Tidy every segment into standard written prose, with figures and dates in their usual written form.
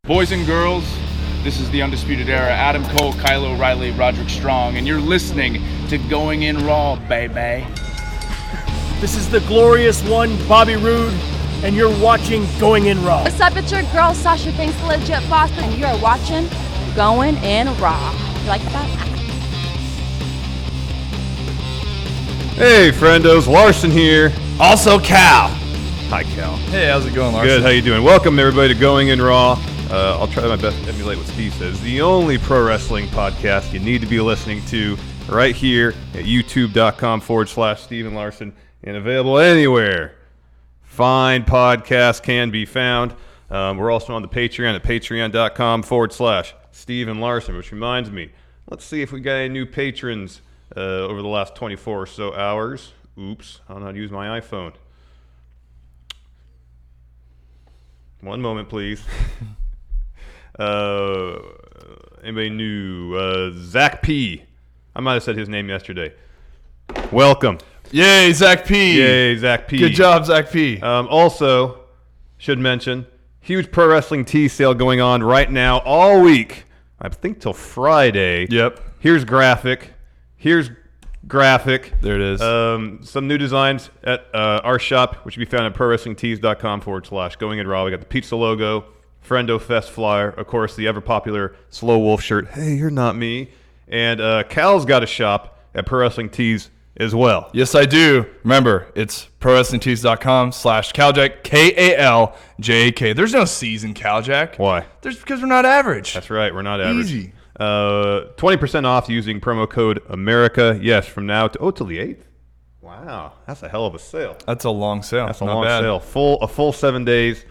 Boys and girls, this is the Undisputed Era. Adam Cole, Kyle O'Reilly, Roderick Strong, and you're listening to Going In Raw, baby. This is the glorious one, Bobby Roode, and you're watching Going In Raw. What's up, it's your girl, Sasha Banks, Legit Foster, and you're watching Going In Raw. You like that? Hey, friendos, Larson here. Also, Cal. Hi, Cal. Hey, how's it going, Larson? Good, how you doing? Welcome, everybody, to Going In Raw. I'll try my best to emulate what Steve says. The only pro wrestling podcast you need to be listening to right here at youtube.com/Steven Larson and available anywhere fine podcasts can be found. We're also on the Patreon at patreon.com/Steven Larson, which reminds me, let's see if we got any new patrons over the last 24 or so hours. Oops, I don't know how to use my iPhone. One moment, please. Anybody new? Zach P. I might have said his name yesterday. Welcome. Yay, Zach P. Yay, Zach P. Good job, Zach P. Also, should mention, huge pro wrestling tee sale going on right now all week. I think till Friday. Yep. Here's graphic. There it is. Some new designs at our shop, which can be found at prowrestlingtees.com/Going In Raw. We got the pizza logo, Friendo Fest flyer, of course, the ever-popular Slow Wolf shirt. Hey, you're not me. And Cal's got a shop at Pro Wrestling Tees as well. Yes, I do. Remember, it's prowrestlingtees.com/Caljack, Kaljak. There's no C's in Caljack. Why? Because we're not average. That's right, we're not average. Easy. 20% off using promo code America. Yes, from now till the 8th. Wow, that's a hell of a sale. That's a long sale. That's a not long bad. sale. A full 7 days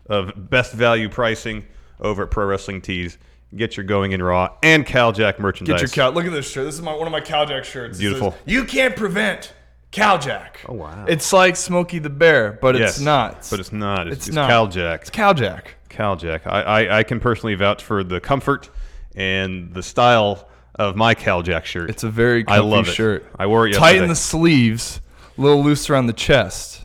of best value pricing over at Pro Wrestling Tees. Get your Going In Raw and Caljack merchandise. Get your Cal. Look at this shirt. This is one of my Caljack shirts. Beautiful. It says, you can't prevent Caljack. Oh, wow. It's like Smokey the Bear, but it's not. But it's not. It's not. Caljack. It's Caljack. Caljack. I can personally vouch for the comfort and the style of my Caljack shirt. It's a very comfy shirt. I wore it yesterday. Tighten the sleeves, a little loose around the chest.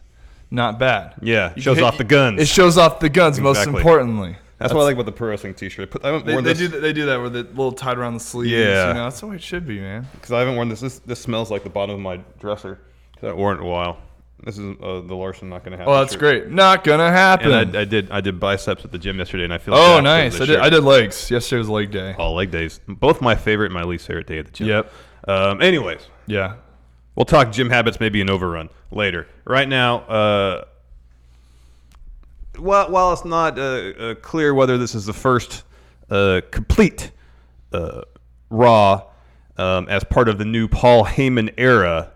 Not bad. Yeah, it shows off the guns. It shows off the guns, most importantly. That's what I like about the pro wrestling t-shirt. They do that with it a little tied around the sleeves. Yeah. You know, that's the way it should be, man. Because I haven't worn this. This smells like the bottom of my dresser. I haven't worn it in a while. This is the Larson not going to happen. Oh, that's great. Not going to happen. And I did biceps at the gym yesterday, and I feel oh, nice. I did legs. Yesterday was leg day. Oh, leg days. Both my favorite and my least favorite day at the gym. Yep. Anyways. Yeah. We'll talk gym habits, maybe an overrun later. Right now, while it's not clear whether this is the first complete Raw as part of the new Paul Heyman era,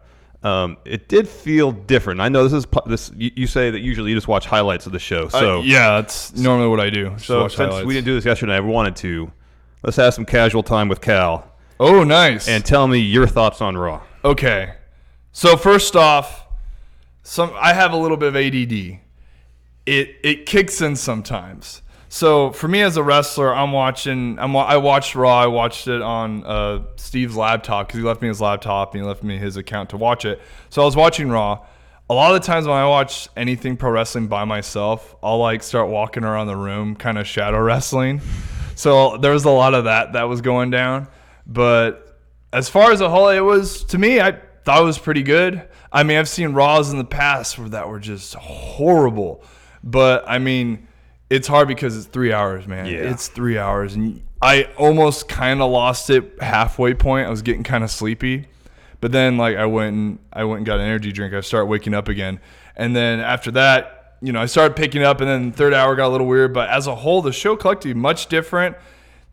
it did feel different. I know this. You say that usually you just watch highlights of the show. So yeah, that's normally what I do. So since we didn't do this yesterday, I wanted to. Let's have some casual time with Cal. Oh, nice. And tell me your thoughts on Raw. Okay. So first off, I have a little bit of ADD. It kicks in sometimes. So for me as a wrestler, I watched Raw. I watched it on Steve's laptop because he left me his laptop and he left me his account to watch it. So I was watching Raw. A lot of the times when I watch anything pro wrestling by myself, I'll start walking around the room, kind of shadow wrestling. So there was a lot of that was going down. But as far as a whole, it was, to me, I thought it was pretty good. I mean, I've seen Raws in the past that were just horrible. But I mean, it's hard because it's 3 hours, man. Yeah. It's 3 hours. And I almost kind of lost it halfway point. I was getting kind of sleepy. But then I went and got an energy drink. I started waking up again. And then after that, I started picking up, and then the third hour got a little weird. But as a whole, the show collectively much different.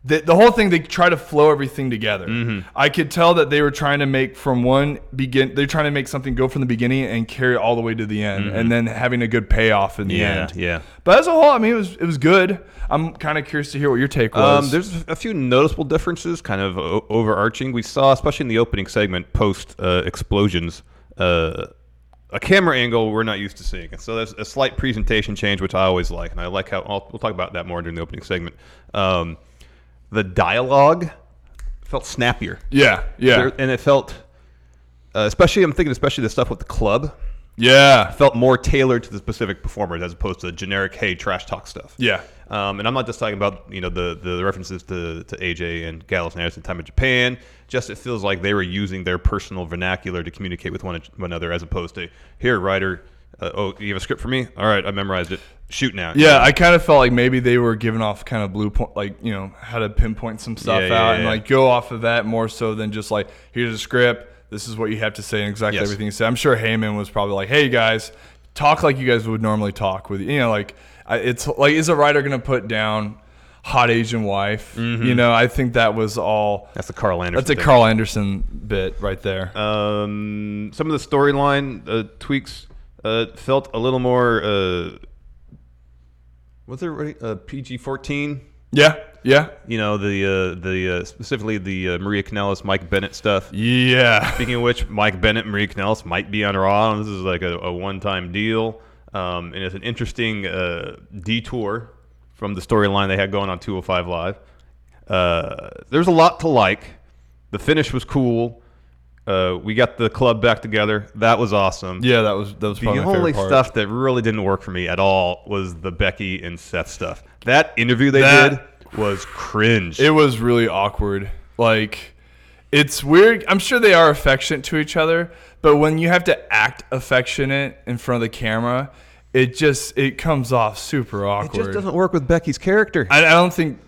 The whole thing, they try to flow everything together. Mm-hmm. I could tell that they were trying to make they're trying to make something go from the beginning and carry it all the way to the end, and then having a good payoff in the end. Yeah. But as a whole, I mean, it was good. I'm kind of curious to hear what your take was. There's a few noticeable differences, kind of overarching. We saw, especially in the opening segment, post explosions, a camera angle we're not used to seeing. And so there's a slight presentation change, which I always like, and I like how we'll talk about that more during the opening segment. The dialogue felt snappier. Yeah. And it felt, especially the stuff with the club. Yeah. Felt more tailored to the specific performers as opposed to the generic, hey, trash talk stuff. Yeah. And I'm not just talking about the references to AJ and Gallows and Anderson time in Japan. Just it feels like they were using their personal vernacular to communicate with one another, as opposed to here, Ryder. You have a script for me? All right, I memorized it. Shoot now. Yeah, I kind of felt like maybe they were giving off kind of blue point, like how to pinpoint some stuff out and like go off of that more so than just like here's a script. This is what you have to say and exactly everything you say. I'm sure Heyman was probably like, hey guys, talk like you guys would normally talk with it's like, is a writer going to put down hot Asian wife? I think that was all. That's a Carl Anderson. That's a Carl Anderson bit right there. Some of the storyline tweaks felt a little more. Was there PG-14? Yeah. The specifically the Maria Kanellis, Mike Bennett stuff. Yeah. Speaking of which, Mike Bennett and Maria Kanellis might be on Raw. This is like a one-time deal, and it's an interesting detour from the storyline they had going on 205 Live. There's a lot to like. The finish was cool. We got the club back together. That was awesome. Yeah, that was probably the my only favorite part. stuff that really didn't work for me at all was the Becky and Seth stuff. That interview they did was cringe. It was really awkward. Like, it's weird. I'm sure they are affectionate to each other, but when you have to act affectionate in front of the camera, it comes off super awkward. It just doesn't work with Becky's character. I don't think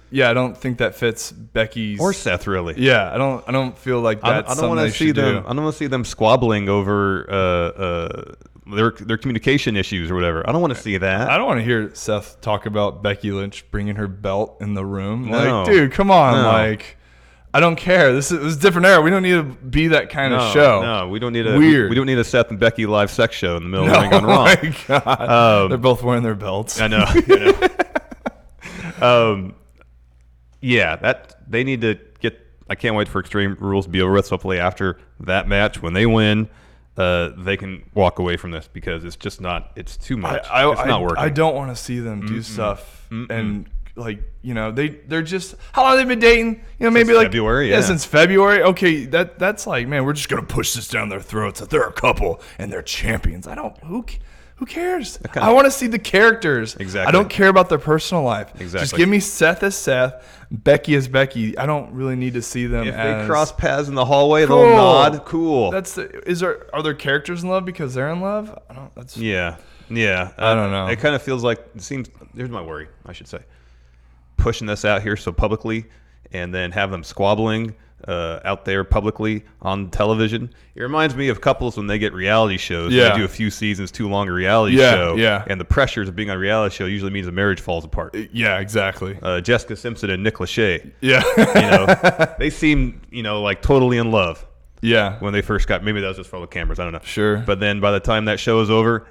that fits Becky's or Seth really. Yeah, I don't feel like that's I don't want to see them. I don't want to see them squabbling over their communication issues or whatever. I don't want to see that. I don't want to hear Seth talk about Becky Lynch bringing her belt in the room. No. Like, dude, come on. No. Like, I don't care. This is a different era. We don't need to be that kind of show. No, we don't need a weird. We don't need a Seth and Becky live sex show in the middle of the ring on Raw. Oh my god, they're both wearing their belts. I know. Yeah, that they need to get. I can't wait for Extreme Rules to be over with. So hopefully after that match, when they win, they can walk away from this because it's just not. It's too much. It's not working. I don't want to see them do stuff and they're just. How long have they been dating? Maybe since like February. Yeah, since February. Okay, that's like, man, we're just gonna push this down their throats that they're a couple and they're champions. Who cares? I want to see the characters. Exactly. I don't care about their personal life. Exactly. Just give me Seth as Seth, Becky as Becky. I don't really need to see them if as they cross paths in the hallway, cool. they'll nod. Cool. Are there characters in love because they're in love? Yeah. I don't know. It kind of feels like it seems. Here's my worry. I should say, pushing this out here so publicly, and then have them squabbling out there publicly on television. It reminds me of couples when they get reality shows. Yeah. They do a few seasons too long a reality show. Yeah. And the pressures of being on a reality show usually means a marriage falls apart. Yeah, exactly. Jessica Simpson and Nick Lachey. Yeah. They seem, like totally in love. Yeah. When they first got, maybe that was just for the cameras. I don't know. Sure. But then by the time that show is over,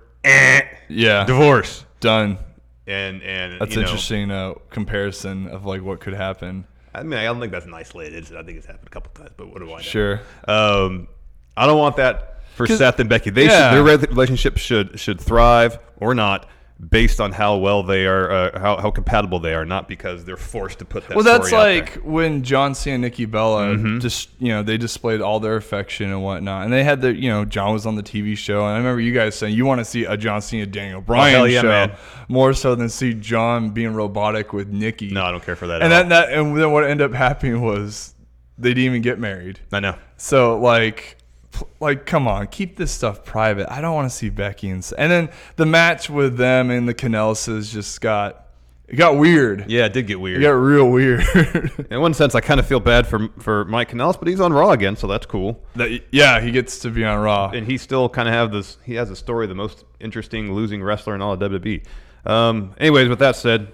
yeah. divorce. Done. And that's interesting comparison of like what could happen. I mean, I don't think that's an isolated incident. I think it's happened a couple times, but what do I know? Sure. I don't want that for Seth and Becky. Their relationship should thrive or not based on how well they are, how compatible they are, not because they're forced to put that. Well, that's story out like there. when John Cena and Nikki Bella just they displayed all their affection and whatnot, and they had John was on the TV show, and I remember you guys saying you want to see a John Cena Daniel Bryan show man. more so than see John being robotic with Nikki. No, I don't care for that. And at all. and then what ended up happening was they didn't even get married. I know. So like, come on, keep this stuff private. I don't want to see Becky and then the match with them and the Kanellises just got weird. Yeah, it did get weird. It got real weird. In one sense, I kind of feel bad for Mike Kanellis, but he's on Raw again, so that's cool. He gets to be on Raw, and he still kind of he has a story, the most interesting losing wrestler in all of WWE. Anyways, with that said,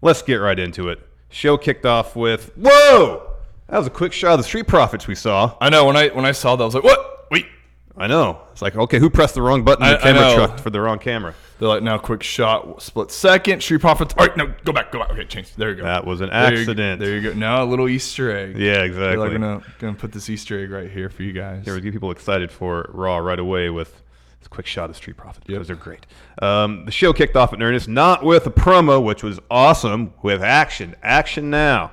let's get right into it. Show kicked off with whoa. That was a quick shot of the Street Profits we saw. I know. When I saw that, I was like, what? Wait. I know. It's like, okay, who pressed the wrong button in the camera truck for the wrong camera? They're like, now quick shot, split second, Street Profits. All right, no, go back. Okay, change. There you go. That was an accident. There you go. Now a little Easter egg. Yeah, exactly. They're gonna put this Easter egg right here for you guys. Here, we get people excited for Raw right away with this quick shot of Street Profits because they're great. The show kicked off in earnest, not with a promo, which was awesome, with action. Action now.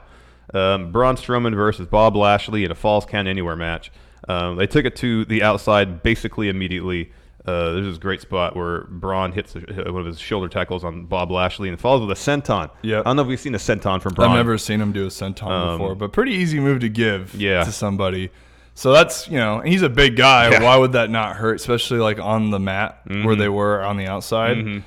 Braun Strowman versus Bob Lashley in a Falls Count Anywhere match. They took it to the outside basically immediately. There's this great spot where Braun hits one of his shoulder tackles on Bob Lashley and follows with a senton. Yep. I don't know if we've seen a senton from Braun. I've never seen him do a senton before, but pretty easy move to give to somebody. So that's, and he's a big guy. Yeah. Why would that not hurt, especially like on the mat where they were on the outside?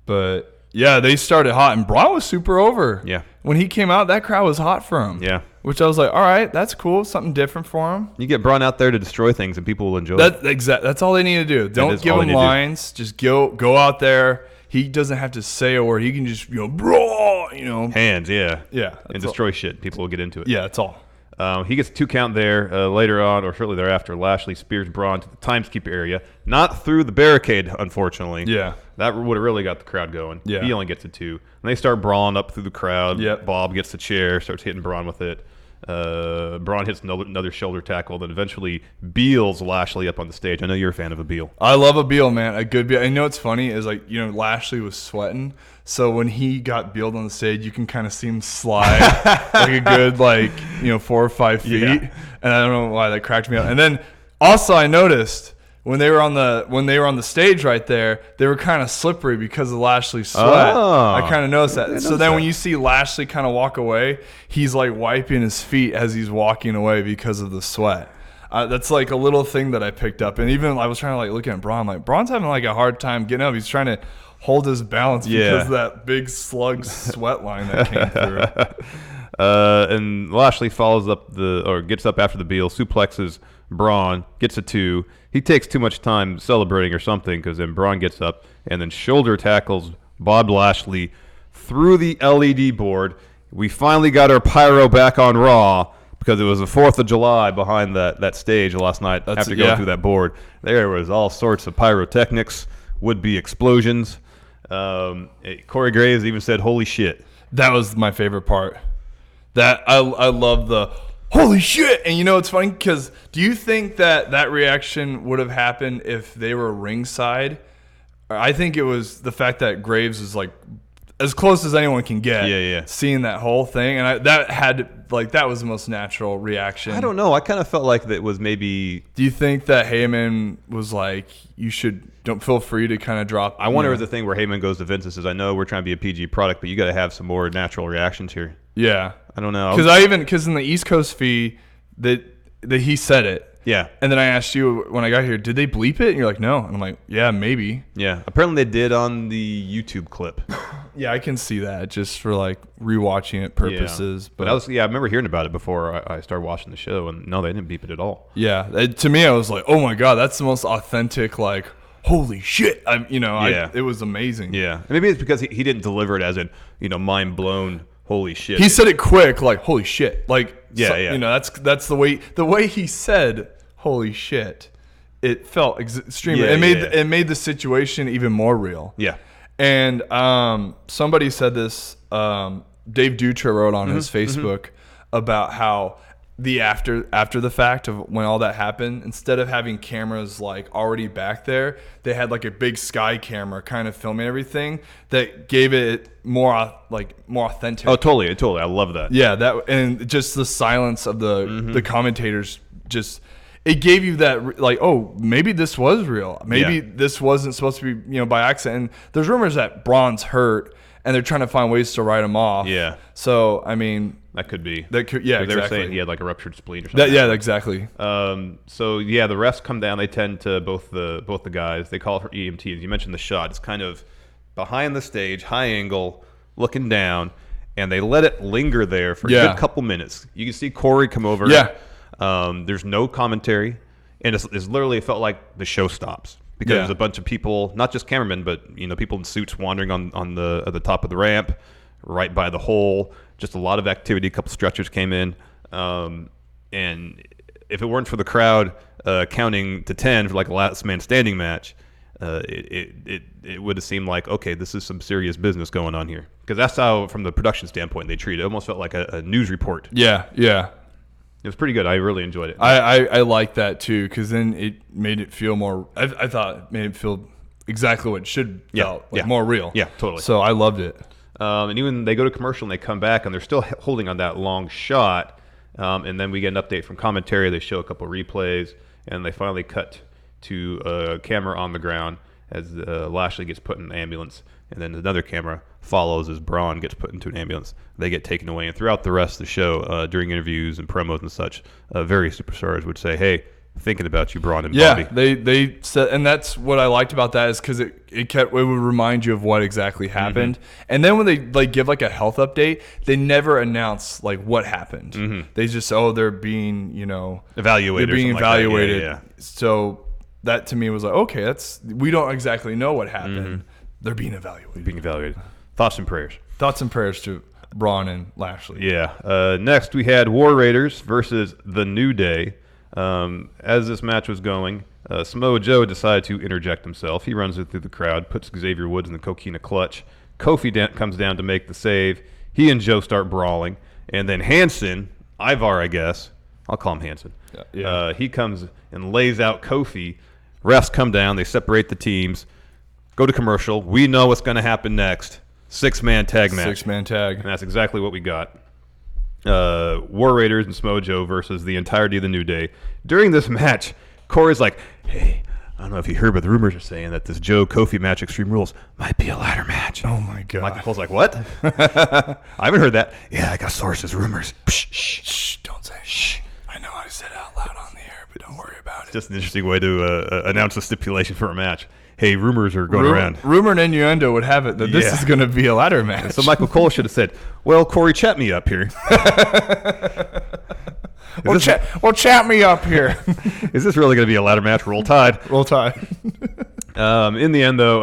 But yeah, they started hot, and Braun was super over. Yeah. When he came out, that crowd was hot for him. Yeah. Which I was like, all right, that's cool. Something different for him. You get Braun out there to destroy things, and people will enjoy it. That's all they need to do. Don't give him lines. Just go out there. He doesn't have to say a word. He can just, brawl, Hands, yeah. Yeah. And destroy shit. People will get into it. Yeah, that's all. He gets a 2 count there. Later on, or shortly thereafter, Lashley spears Braun to the timekeeper area. Not through the barricade, unfortunately. Yeah. That would have really got the crowd going. Yeah. He only gets a 2. And they start brawling up through the crowd. Yep. Bob gets the chair, starts hitting Braun with it. Braun hits another shoulder tackle, then eventually beals Lashley up on the stage. I know you're a fan of a beel. I love a beel, man. A good beel. I know what's funny is Lashley was sweating, so when he got bealed on the stage, you can kind of see him slide like a good 4 or 5 feet. Yeah. And I don't know why that cracked me up. And then also I noticed when they were on the stage right there, they were kind of slippery because of Lashley's sweat. Oh. I kind of noticed that. So then when you see Lashley kind of walk away, he's like wiping his feet as he's walking away because of the sweat. That's like a little thing that I picked up. And even I was trying to look at Braun. Braun's having a hard time getting up. He's trying to hold his balance because of that big slug sweat line that came through. And Lashley gets up after the Beal, suplexes Braun, gets a 2. He takes too much time celebrating or something because then Braun gets up and then shoulder tackles Bob Lashley through the LED board. We finally got our pyro back on Raw because it was the 4th of July behind that stage last night after going through that board. There was all sorts of pyrotechnics, would-be explosions. Corey Graves even said, "Holy shit." That was my favorite part. That I love the holy shit. And it's funny because do you think that reaction would have happened if they were ringside? I think it was the fact that Graves was as close as anyone can get. Seeing that whole thing, and that was the most natural reaction. I don't know. I kind of felt like that was maybe. Do you think that Heyman was like, don't feel free to kind of drop? I wonder if the thing where Heyman goes to Vince and says, "I know we're trying to be a PG product, but you got to have some more natural reactions here." Yeah, I don't know. Because in the East Coast feed that he said it. Yeah. And then I asked you when I got here, did they bleep it? And you're like, no. And I'm like, yeah, maybe. Yeah. Apparently they did on the YouTube clip. Yeah, I can see that just for rewatching it purposes. Yeah. But I remember hearing about it before I started watching the show, and no, they didn't beep it at all. Yeah. To me, I was like, oh my God, that's the most authentic, holy shit. It was amazing. Yeah. And maybe it's because he didn't deliver it as mind blown. Holy shit. He said it quick, holy shit. Yeah. That's the way he said holy shit. It felt extremely. It made the situation even more real. Yeah. And somebody said this. Dave Dutra wrote on his Facebook about how the after the fact of when all that happened, instead of having cameras already back there, they had a big sky camera kind of filming everything that gave it more authentic. Oh, totally. I love that. Yeah, and just the silence of the commentators just. It gave you that, maybe this was real. Maybe this wasn't supposed to be, by accident. And there's rumors that Braun's hurt, and they're trying to find ways to write him off. Yeah. So, I mean... That could be. Exactly. They were saying he had a ruptured spleen or something. Exactly. The refs come down. They tend to both the guys. They call for EMTs. You mentioned the shot. It's kind of behind the stage, high angle, looking down, and they let it linger there for a good couple minutes. You can see Corey come over. Yeah. There's no commentary, and it's literally, it felt like the show stops because there's a bunch of people, not just cameramen, but people in suits wandering on the top of the ramp, right by the hole. Just a lot of activity. A couple stretchers came in, and if it weren't for the crowd counting to 10 for a last man standing match, it would have seemed like, okay, this is some serious business going on here, because that's how, from the production standpoint, they treat it. It almost felt like a news report. Yeah. It was pretty good. I really enjoyed it. I like that too, because then it made it feel more. I thought it made it feel exactly what it should felt, more real. Yeah, totally. So I loved it. And even they go to commercial and they come back and they're still holding on that long shot. And then we get an update from commentary. They show a couple replays and they finally cut to a camera on the ground as Lashley gets put in an ambulance, and then another camera follows as Braun gets put into an ambulance. They get taken away, and throughout the rest of the show, during interviews and promos and such, various superstars would say, "Hey, thinking about you, Braun and Bobby." They said, and that's what I liked about that is because it would remind you of what exactly happened. And then when they give a health update, they never announce what happened. They just they're being evaluated. They're being evaluated. Yeah. So that to me was okay. We don't exactly know what happened. They're being evaluated. Thoughts and prayers. Thoughts and prayers to Braun and Lashley. Yeah. Next we had War Raiders versus The New Day. As this match was going, Samoa Joe decided to interject himself. He runs it through the crowd, puts Xavier Woods in the Coquina clutch. Kofi comes down to make the save. He and Joe start brawling. And then Hanson, Ivar, I guess. I'll call him Hanson. Yeah. He comes and lays out Kofi. Refs come down. They separate the teams. Go to commercial. We know what's going to happen next. 6-man tag match. 6-man tag. And that's exactly what we got. War Raiders and Samoa Joe versus the entirety of the New Day. During this match, Corey's like, "Hey, I don't know if you heard, but the rumors are saying that this Joe Kofi match, Extreme Rules, might be a ladder match." Oh my god! Michael Cole's like, "What?" I haven't heard that. Yeah, I got sources, rumors. Psh, shh, don't say shh. I know I said it out loud on the air, but don't worry about it. Just an interesting way to announce a stipulation for a match. Hey, rumors are going around. Rumor and innuendo would have it that this is going to be a ladder match. So Michael Cole should have said, "Well, Corey, chat me up here." Chat me up here. Is this really going to be a ladder match? Roll Tide. Roll Tide. In the end, though,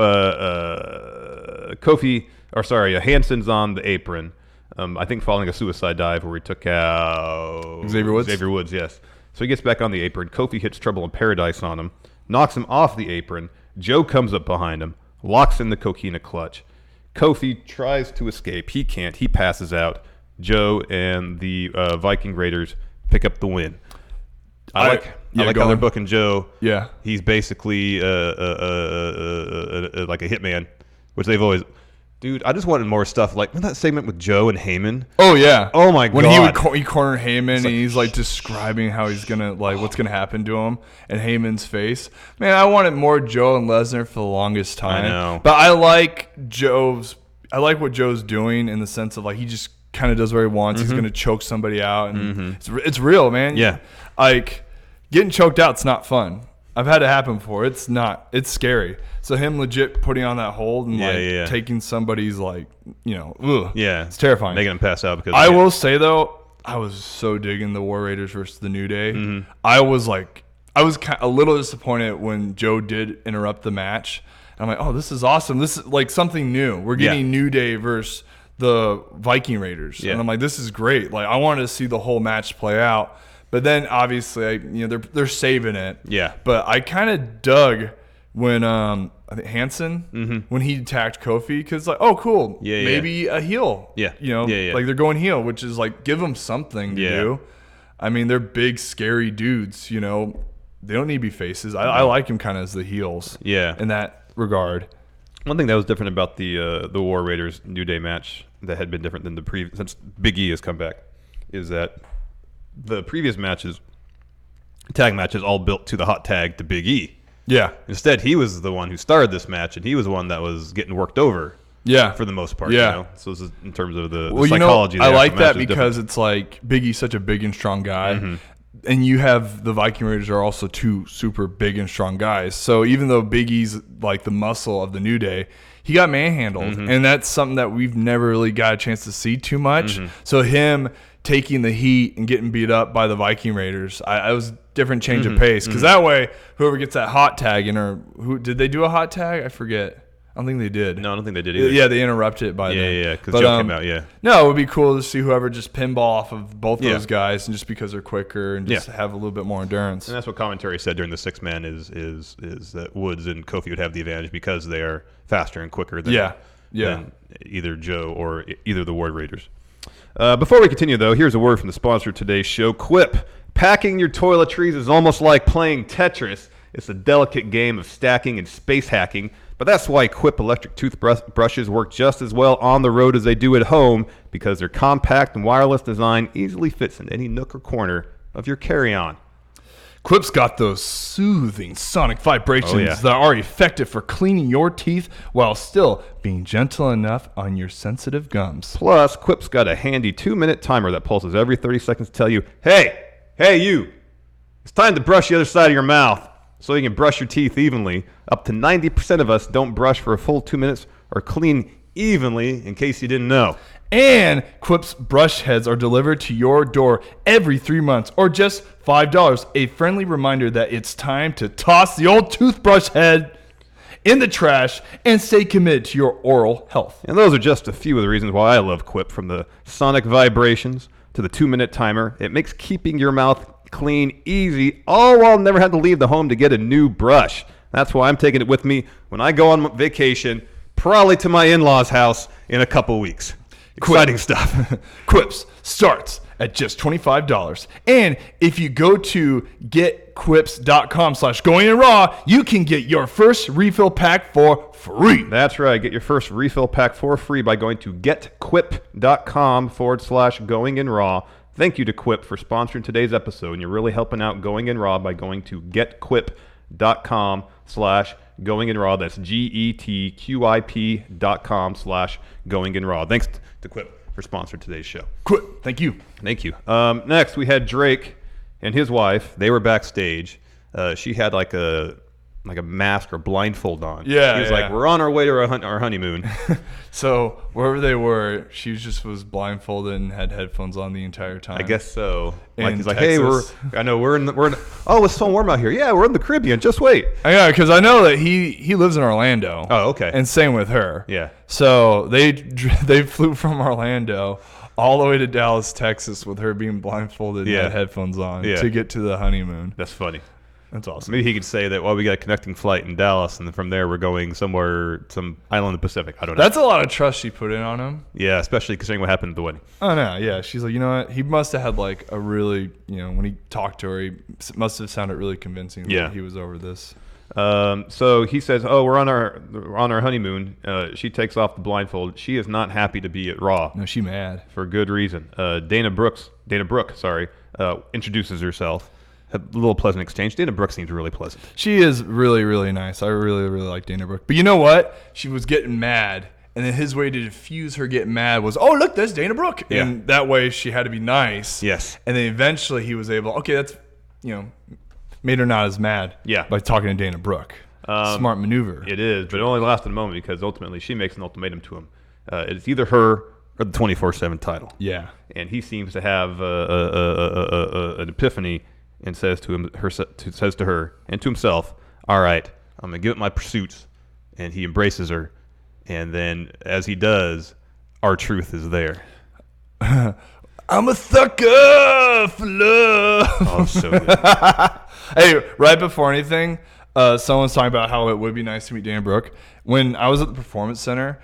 Hanson's on the apron. I think following a suicide dive where he took out Xavier Woods. Xavier Woods, yes. So he gets back on the apron. Kofi hits Trouble in Paradise on him, knocks him off the apron. Joe comes up behind him, locks in the Coquina clutch. Kofi tries to escape. He can't. He passes out. Joe and the Viking Raiders pick up the win. I like how they're booking Joe. Yeah. He's basically like a hitman, which they've always... Dude, I just wanted more stuff. Remember that segment with Joe and Heyman? Oh, yeah. Oh, my God. When he cornered Heyman and he's describing how he's going to, what's going to happen to him and Heyman's face. Man, I wanted more Joe and Lesnar for the longest time. I know. But I like what Joe's doing in the sense of, he just kind of does what he wants. He's going to choke somebody out. And it's real, man. Yeah. Getting choked out's not fun. I've had it happen before. It's not. It's scary. So him legit putting on that hold and taking somebody's ugh. Yeah, it's terrifying. Making him pass out because I will say though, I was so digging the War Raiders versus the New Day. I was a little disappointed when Joe did interrupt the match. I'm like, oh, this is awesome. This is something new. We're getting New Day versus the Viking Raiders, and I'm like, this is great. I wanted to see the whole match play out. But then obviously, they're saving it. Yeah. But I kind of dug when I think Hanson when he attacked Kofi because oh cool, maybe a heel. Yeah. They're going heel, which is give them something to do. I mean, they're big scary dudes. They don't need to be faces. I like them kind of as the heels. Yeah. In that regard. One thing that was different about the War Raiders New Day match that had been different than the previous since Big E has come back is that the previous tag matches all built to the hot tag to Big E. Yeah. Instead, he was the one who started this match, and he was the one that was getting worked over. Yeah. For the most part. Yeah. So this is in terms of the psychology. I like that because it's Big E's such a big and strong guy. And you have the Viking Raiders are also two super big and strong guys. So even though Big E's the muscle of the New Day, he got manhandled. And that's something that we've never really got a chance to see too much. So him taking the heat and getting beat up by the Viking Raiders, I was different change of pace. Because that way, whoever gets that hot tag who did they do a hot tag? I forget. I don't think they did. No, I don't think they did either. Yeah, they interrupted it by then. Yeah, because Joe came out, No, it would be cool to see whoever just pinball off of both those guys, and just because they're quicker and just have a little bit more endurance. And that's what commentary said during the 6-man is that Woods and Kofi would have the advantage because they are faster and quicker than either Joe or either the War Raiders. Before we continue, though, here's a word from the sponsor of today's show, Quip. Packing your toiletries is almost like playing Tetris. It's a delicate game of stacking and space hacking, but that's why Quip electric toothbrushes work just as well on the road as they do at home, because their compact and wireless design easily fits in any nook or corner of your carry-on. Quip's got those soothing sonic vibrations that are effective for cleaning your teeth while still being gentle enough on your sensitive gums. Plus, Quip's got a handy 2-minute timer that pulses every 30 seconds to tell you, hey, you, it's time to brush the other side of your mouth so you can brush your teeth evenly. Up to 90% of us don't brush for a full 2 minutes or clean evenly, in case you didn't know. And Quip's brush heads are delivered to your door every 3 months or just $5. A friendly reminder that it's time to toss the old toothbrush head in the trash and stay committed to your oral health. And those are just a few of the reasons why I love Quip, from the sonic vibrations to the 2-minute timer. It makes keeping your mouth clean easy, all while never having to leave the home to get a new brush. That's why I'm taking it with me when I go on vacation, probably to my in-laws' house in a couple weeks. Exciting stuff. Quips starts at just $25. And if you go to getquips.com/goinginraw, you can get your first refill pack for free. That's right. Get your first refill pack for free by going to getquip.com/goinginraw. Thank you to Quip for sponsoring today's episode. And you're really helping out Going In Raw by going to getquip.com/goinginraw. That's GETQIP.com/goinginraw. Thanks to Quip for sponsoring today's show. Quip, thank you. Thank you. Next, we had Drake and his wife. They were backstage. She had like a mask or blindfold on. Yeah, he was like, we're on our way to our honeymoon. So wherever they were, she was blindfolded and had headphones on the entire time. I guess so. In He's like, Texas. hey, we're in. Oh, it's so warm out here. Yeah, we're in the Caribbean. Just wait. Yeah, because I know that he lives in Orlando. Oh, okay. And same with her. Yeah. So they flew from Orlando all the way to Dallas, Texas, with her being blindfolded and had headphones on to get to the honeymoon. That's funny. That's awesome. Maybe he could say that, well, we got a connecting flight in Dallas, and then from there we're going somewhere, some island in the Pacific. I don't know. That's a lot of trust she put in on him. Yeah, especially considering what happened at the wedding. Oh, no, yeah. She's like, you know what? He must have had like a really, when he talked to her, he must have sounded really convincing that he was over this. So he says, oh, we're on our honeymoon. She takes off the blindfold. She is not happy to be at Raw. No, she mad. For good reason. Dana Brooke, introduces herself. A little pleasant exchange. Dana Brooke seems really pleasant. She is really, really nice. I really, really like Dana Brooke. But you know what? She was getting mad. And then his way to diffuse her getting mad was, oh, look, there's Dana Brooke. Yeah. And that way she had to be nice. Yes. And then eventually he was able, okay, that's, made her not as mad by talking to Dana Brooke. Smart maneuver. It is, but it only lasted a moment because ultimately she makes an ultimatum to him. It's either her or the 24/7 title. Yeah. And he seems to have an epiphany and says to her and to himself, all right, I'm going to give up my pursuits. And he embraces her. And then as he does, our truth is there. I'm a sucker for love. Oh, so good. Hey, right before anything, someone's talking about how it would be nice to meet Dana Brooke. When I was at the Performance Center,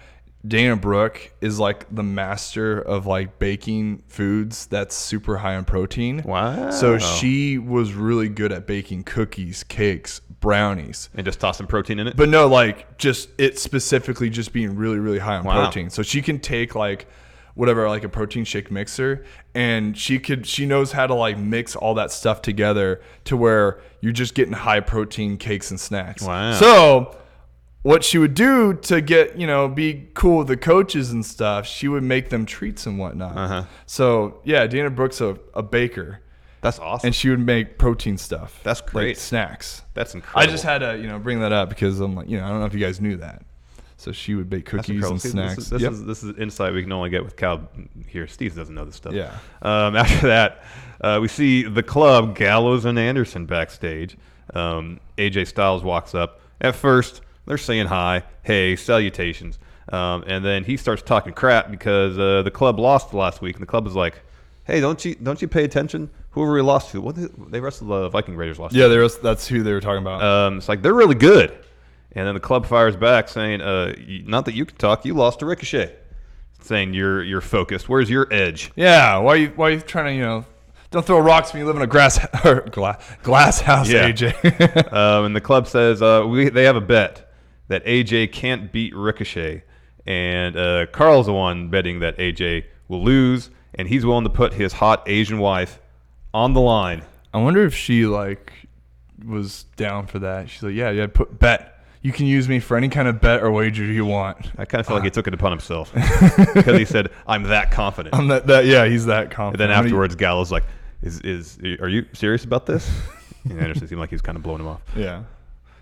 Dana Brooke is like the master of like baking foods that's super high in protein. Wow. So she was really good at baking cookies, cakes, brownies. And just tossing protein in it? But no, like just it specifically just being really, really high in protein. So she can take like whatever, like a protein shake mixer, and she knows how to like mix all that stuff together to where you're just getting high protein cakes and snacks. Wow. So what she would do to get, be cool with the coaches and stuff, she would make them treats and whatnot. Uh-huh. So yeah, Dana Brooke's a baker. That's awesome. And she would make protein stuff. That's great. Like snacks. That's incredible. I just had to, bring that up because I'm like, I don't know if you guys knew that. So she would bake cookies and snacks. This is insight we can only get with Cal here. Steve doesn't know this stuff. Yeah. After that, we see the club, Gallows and Anderson, backstage. AJ Styles walks up. At first, they're saying hi, hey, salutations. And then he starts talking crap because the club lost last week. And the club is like, hey, don't you pay attention? Whoever we lost to, they wrestled the Viking Raiders last week. Yeah, that's who they were talking about. It's like, they're really good. And then the club fires back saying, not that you can talk, you lost to Ricochet. Saying you're focused. Where's your edge? Yeah, why are you trying to, don't throw rocks when you live in a glass house, Yeah. AJ. And the club says they have a bet that AJ can't beat Ricochet. And Carl's the one betting that AJ will lose, and he's willing to put his hot Asian wife on the line. I wonder if she was down for that. She's like, yeah, put bet. You can use me for any kind of bet or wager you want. I kind of feel like he took it upon himself because he said, "I'm that confident." He's that confident. And then afterwards, Gallows like, are you serious about this? And Anderson seemed like he was kind of blowing him off. Yeah.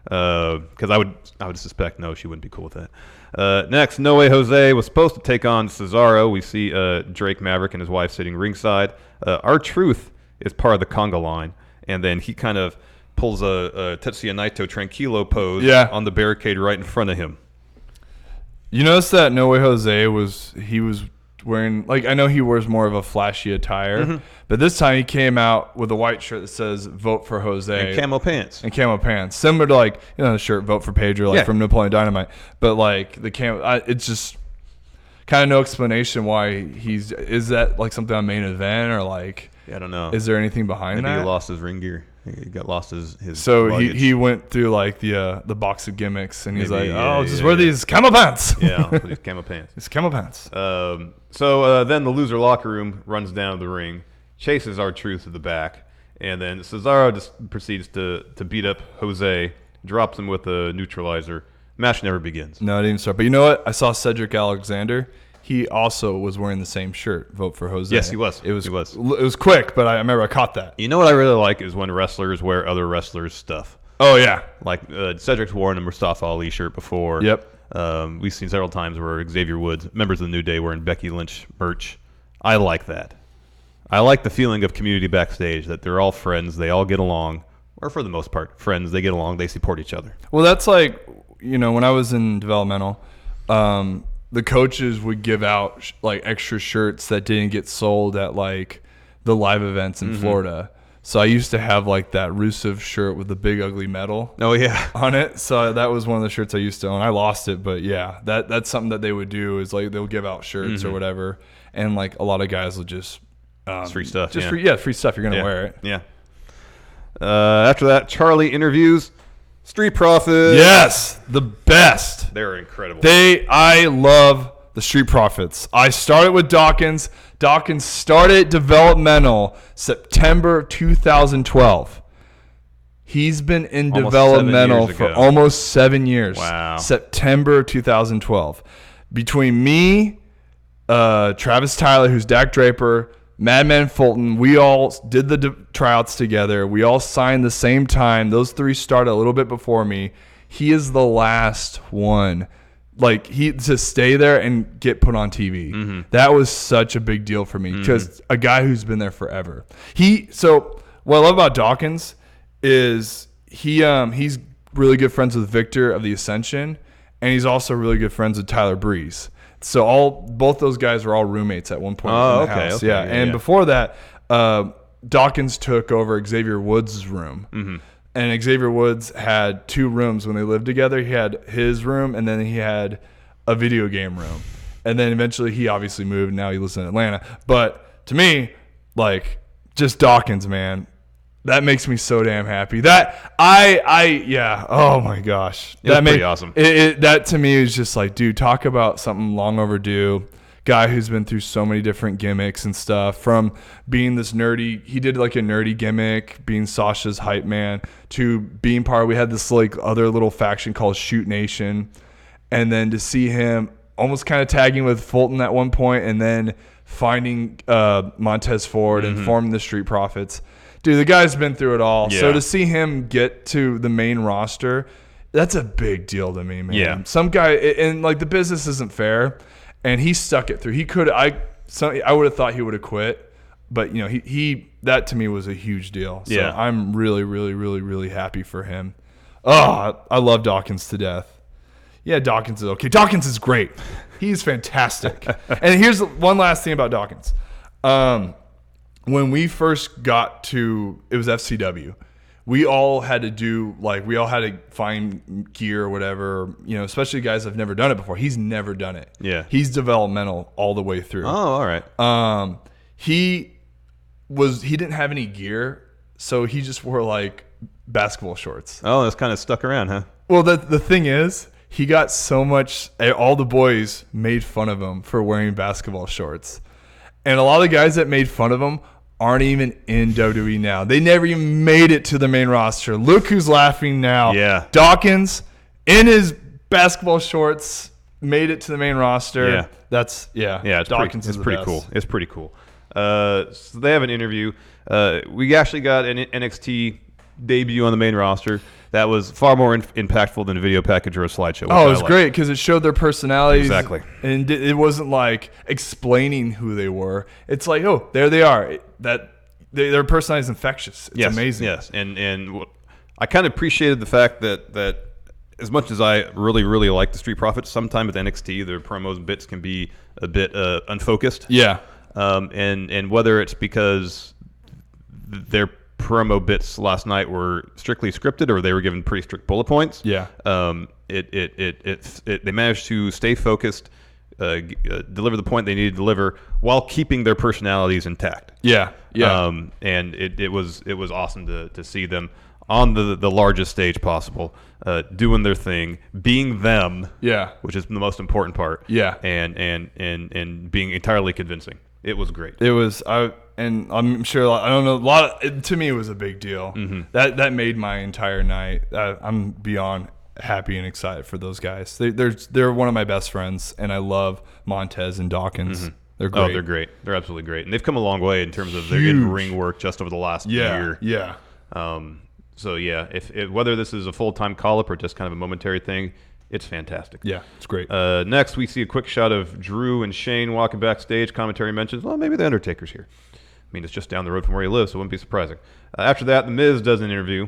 Because I would suspect no, she wouldn't be cool with that. Next, No Way Jose was supposed to take on Cesaro. We see Drake Maverick and his wife sitting ringside. R-Truth is part of the conga line, and then he kind of pulls a Tetsuya Naito Tranquilo pose on the barricade right in front of him. You notice that No Way Jose was wearing, like, I know he wears more of a flashy attire, but this time he came out with a white shirt that says "Vote for Jose" and camo pants. Similar to, like, the shirt "Vote for Pedro," from Napoleon Dynamite. But like the it's just kind of no explanation why is that like something on main event or like I don't know. Is there anything behind that? Maybe he lost his ring gear. He got lost his. So he went through like the box of gimmicks and he's like, just wear these camo pants. Yeah, these camo pants. These camo pants. So then the loser locker room runs down to the ring, chases R-Truth to the back, and then Cesaro just proceeds to beat up Jose, drops him with a neutralizer. Match never begins. No, it didn't even start. But you know what? I saw Cedric Alexander. He also was wearing the same shirt, "Vote for Jose." Yes, he was. It was quick, but I remember I caught that. You know what I really like is when wrestlers wear other wrestlers' stuff. Oh, yeah. Like Cedric's worn a Mustafa Ali shirt before. Yep. We've seen several times where Xavier Woods, members of the New Day, wearing Becky Lynch merch. I like that. I like the feeling of community backstage, that they're all friends, they all get along, or for the most part, friends, they get along, they support each other. Well, that's like, when I was in developmental, the coaches would give out like extra shirts that didn't get sold at like the live events in Florida. So I used to have like that Rusev shirt with the big ugly medal. Oh yeah, on it. So that was one of the shirts I used to own. I lost it, but yeah, that's something that they would do is like they'll give out shirts or whatever, and like a lot of guys will just it's free stuff. Free stuff. You're gonna wear it. Yeah. After that, Charlie interviews Street Profits. Yes, the best. They're incredible. I love the Street Profits. I started with Dawkins. Dawkins started developmental September 2012. He's been in developmental for almost 7 years. Wow. September 2012. Between me, Travis Tyler, who's Dak Draper, Madman Fulton, we all did the tryouts together. We all signed the same time. Those three started a little bit before me. He is the last one. Like, to stay there and get put on TV. That was such a big deal for me because a guy who's been there forever. So what I love about Dawkins is he's really good friends with Victor of the Ascension, and he's also really good friends with Tyler Breeze. So both those guys were all roommates at one point in the house. Okay. Yeah. And before that, Dawkins took over Xavier Woods' room. And Xavier Woods had 2 rooms when they lived together. He had his room, and then he had a video game room. And then eventually he obviously moved, and now he lives in Atlanta. But to me, like, just Dawkins, man, that makes me so damn happy. Oh my gosh. That's pretty awesome. That to me is just like, dude, talk about something long overdue. Guy who's been through so many different gimmicks and stuff, from being this nerdy, he did like a nerdy gimmick, being Sasha's hype man, to being we had this like other little faction called Shoot Nation, and then to see him almost kind of tagging with Fulton at one point, and then finding Montez Ford and forming the Street Profits. Dude, the guy's been through it all. Yeah. So to see him get to the main roster, that's a big deal to me, man. Yeah. Some guy, and like the business isn't fair. And he stuck it through. He could. I would have thought he would have quit, but he that to me was a huge deal. So yeah. I'm really, really, really, really happy for him. Oh, I love Dawkins to death. Yeah, Dawkins is okay. Dawkins is great. He's fantastic. And here's one last thing about Dawkins. When we first got to, it was FCW. We all had to find gear or whatever, especially guys that have never done it before. He's never done it. Yeah. He's developmental all the way through. Oh, all right. He didn't have any gear, so he just wore like basketball shorts. Oh, that's kind of stuck around, huh? Well, the thing is, he got so much, all the boys made fun of him for wearing basketball shorts. And a lot of guys that made fun of him aren't even in WWE now. They never even made it to the main roster. Look who's laughing now. Yeah. Dawkins, in his basketball shorts, made it to the main roster. Yeah. It's Dawkins it's is pretty the cool. best. It's pretty cool. So they have an interview. We actually got an NXT debut on the main roster that was far more impactful than a video package or a slideshow. Oh, it was great because it showed their personalities. Exactly. And it wasn't like explaining who they were. It's like, oh, there they are. Their personality is infectious. It's amazing. Yes, and I kind of appreciated the fact that as much as I really, really like the Street Profits, sometimes with NXT, their promos and bits can be a bit unfocused. Yeah. And whether it's because their promo bits last night were strictly scripted or they were given pretty strict bullet points. Yeah. They managed to stay focused, deliver the point they needed to deliver while keeping their personalities intact. Yeah. Yeah. And it was awesome to see them on the largest stage possible, doing their thing, being them. Yeah. Which is the most important part. Yeah. And being entirely convincing. It was great. It was. And I'm sure, I don't know, to me it was a big deal. Mm-hmm. That made my entire night. I'm beyond happy and excited for those guys. They're one of my best friends, and I love Montez and Dawkins. Mm-hmm. They're great. Oh, they're great. They're absolutely great. And they've come a long way in terms of their in-ring work just over the last year. Yeah. So, yeah, if whether this is a full-time call-up or just kind of a momentary thing, it's fantastic. Yeah, it's great. Next, we see a quick shot of Drew and Shane walking backstage. Commentary mentions, well, maybe the Undertaker's here. I mean, it's just down the road from where he lives, so it wouldn't be surprising. After that, The Miz does an interview.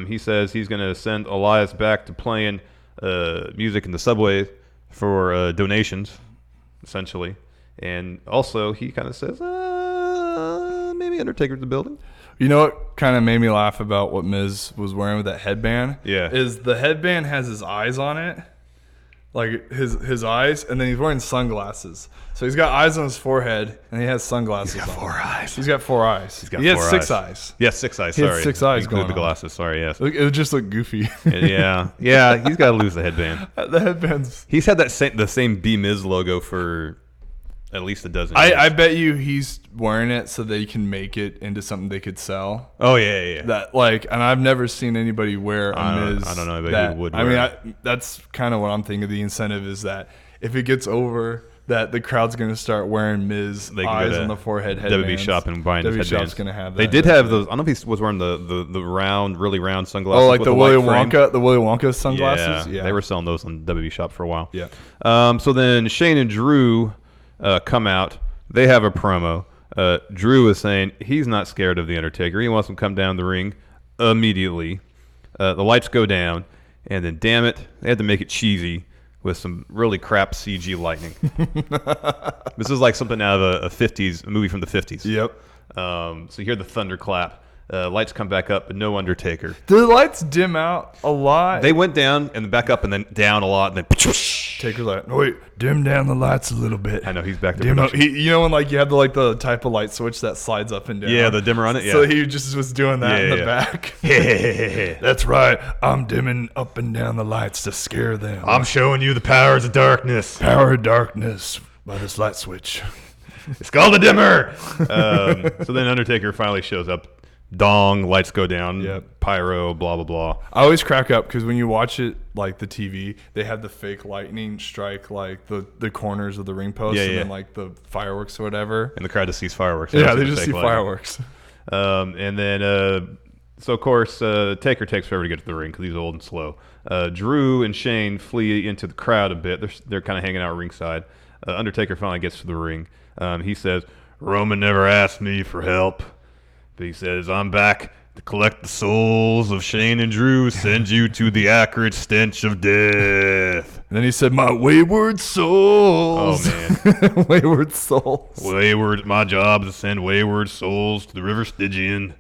He says he's going to send Elias back to playing music in the subway for donations, essentially. And also, he kind of says, maybe Undertaker's in the building. You know what kind of made me laugh about what Miz was wearing with that headband? Yeah. Is the headband has his eyes on it. Like his eyes, and then he's wearing sunglasses. So he's got eyes on his forehead, and he has sunglasses on. He's got 4 eyes. He's got 4 eyes. He has 6 eyes. Yes, 6 eyes. He Sorry. has 6 eyes Include going the on. glasses. Sorry, yes. It would just look goofy. Yeah. He's got to lose the headband. The headbands. He's had the same B-Miz logo for at least a dozen years. I bet you he's wearing it so they can make it into something they could sell. Oh yeah. That and I've never seen anybody wear a Miz. I don't know anybody who would. That's kind of what I'm thinking. The incentive is that if it gets over, that the crowd's going to start wearing Miz eyes on the forehead headbands. WWE shop and buying his headbands. Shop's going to have that. They did have those. I don't know if he was wearing the round, really round sunglasses. Oh, like with the Willy Wonka sunglasses. Yeah, they were selling those on WWE shop for a while. Yeah. So then Shane and Drew come out. They have a promo. Drew is saying he's not scared of the Undertaker. He wants him to come down the ring immediately. The lights go down, and then damn it, they had to make it cheesy with some really crap CG lightning. This is like something out of a movie from the 50s. Yep. So you hear the thunderclap. Lights come back up, but no Undertaker. Did the lights dim out a lot? They went down and back up and then down a lot, and then Taker's like, wait, dim down the lights a little bit. I know he's back to dim up. production. You know when you have the type of light switch that slides up and down. Yeah, the dimmer on it. Yeah. So he just was doing that in the back. That's right. I'm dimming up and down the lights to scare them. I'm showing you the powers of darkness. Power of darkness by this light switch. It's called a dimmer. So then Undertaker finally shows up. Dong, lights go down, pyro, blah, blah, blah. I always crack up because when you watch it, like the TV, they have the fake lightning strike like the corners of the ring post and then like the fireworks or whatever. And the crowd just sees fireworks. Yeah, they just see fireworks. And then, so of course, Taker takes forever to get to the ring because he's old and slow. Drew and Shane flee into the crowd a bit. They're kind of hanging out ringside. Undertaker finally gets to the ring. He says, Roman never asked me for help. But he says, I'm back to collect the souls of Shane and Drew, send you to the acrid stench of death. And then he said, my wayward souls. Oh, man. Wayward souls. My job is to send wayward souls to the river Stygian.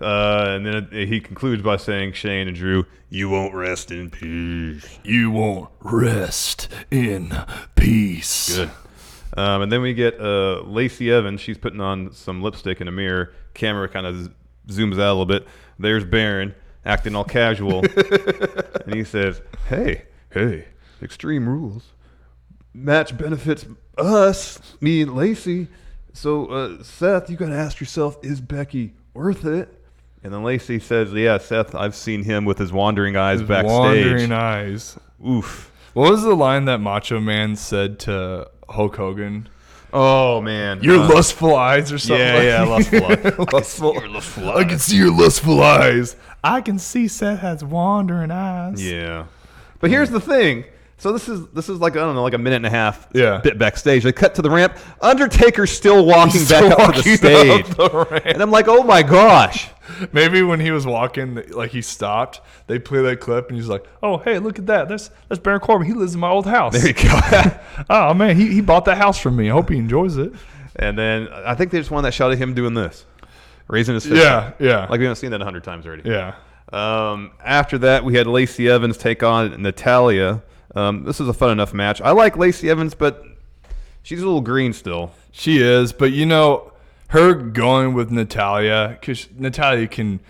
And then he concludes by saying, Shane and Drew, you won't rest in peace. You won't rest in peace. Good. And then we get Lacey Evans. She's putting on some lipstick in a mirror. Camera kind of zooms out a little bit. There's Baron acting all casual. And he says, hey, Extreme Rules. Match benefits us, me and Lacey. So, Seth, you got to ask yourself, is Becky worth it? And then Lacey says, yeah, Seth, I've seen him with his wandering eyes backstage. Wandering eyes. Oof. What was the line that Macho Man said to Hulk Hogan? Oh, man. Your lustful eyes or something. Yeah, lustful eyes. Lustful eyes. I can see your lustful eyes. I can see Seth has wandering eyes. Yeah. But here's the thing. So this is like, I don't know, like a minute and a half bit backstage. They cut to the ramp. Undertaker's still walking back up to the stage. And I'm like, oh my gosh. Maybe when he was walking, like he stopped, they play that clip and he's like, oh, hey, look at that. That's Baron Corbin. He lives in my old house. There you go. Oh, man, he bought that house from me. I hope he enjoys it. And then I think they just wanted that shot of him doing this. Raising his fist. Yeah. Like we haven't seen that 100 times already. Yeah. After that, we had Lacey Evans take on Natalya. This is a fun enough match. I like Lacey Evans, but she's a little green still. She is, but her going with Natalya, because Natalya can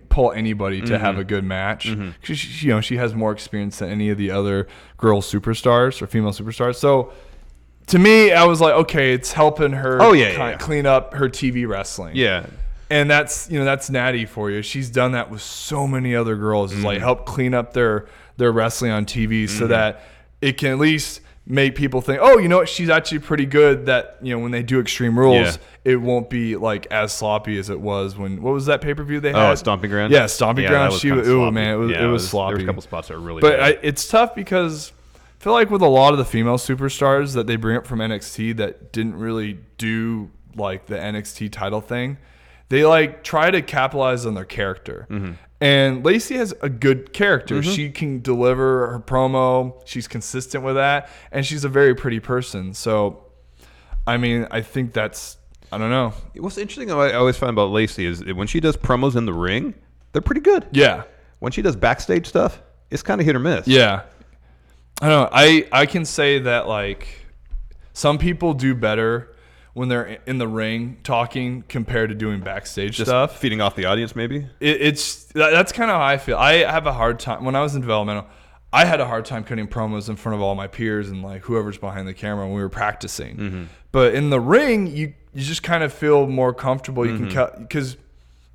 pull anybody to have a good match. Because she has more experience than any of the other girl superstars or female superstars. So to me, I was like, okay, it's helping her clean up her TV wrestling. Yeah. And that's Natty for you. She's done that with so many other girls. It's like help clean up their wrestling on TV so that it can at least make people think, oh, you know what, she's actually pretty good, that when they do Extreme Rules, it won't be like as sloppy as it was when, what was that pay-per-view they had? Oh, Stomping Ground? Yeah, Stomping Ground. It was sloppy. There were a couple spots that were really bad. But it's tough because I feel like with a lot of the female superstars that they bring up from NXT that didn't really do like the NXT title thing, they like try to capitalize on their character. And Lacey has a good character. She can deliver her promo. She's consistent with that. And she's a very pretty person. So, I mean, I think that's, I don't know. What's interesting I always find about Lacey is when she does promos in the ring, they're pretty good. Yeah. When she does backstage stuff, it's kind of hit or miss. Yeah. I don't know. I can say that, like, some people do better when they're in the ring talking compared to doing backstage stuff. Feeding off the audience, maybe? That's kind of how I feel. I have a hard time. When I was in developmental, I had a hard time cutting promos in front of all my peers and like whoever's behind the camera when we were practicing. But in the ring, you just kind of feel more comfortable. You can cut because,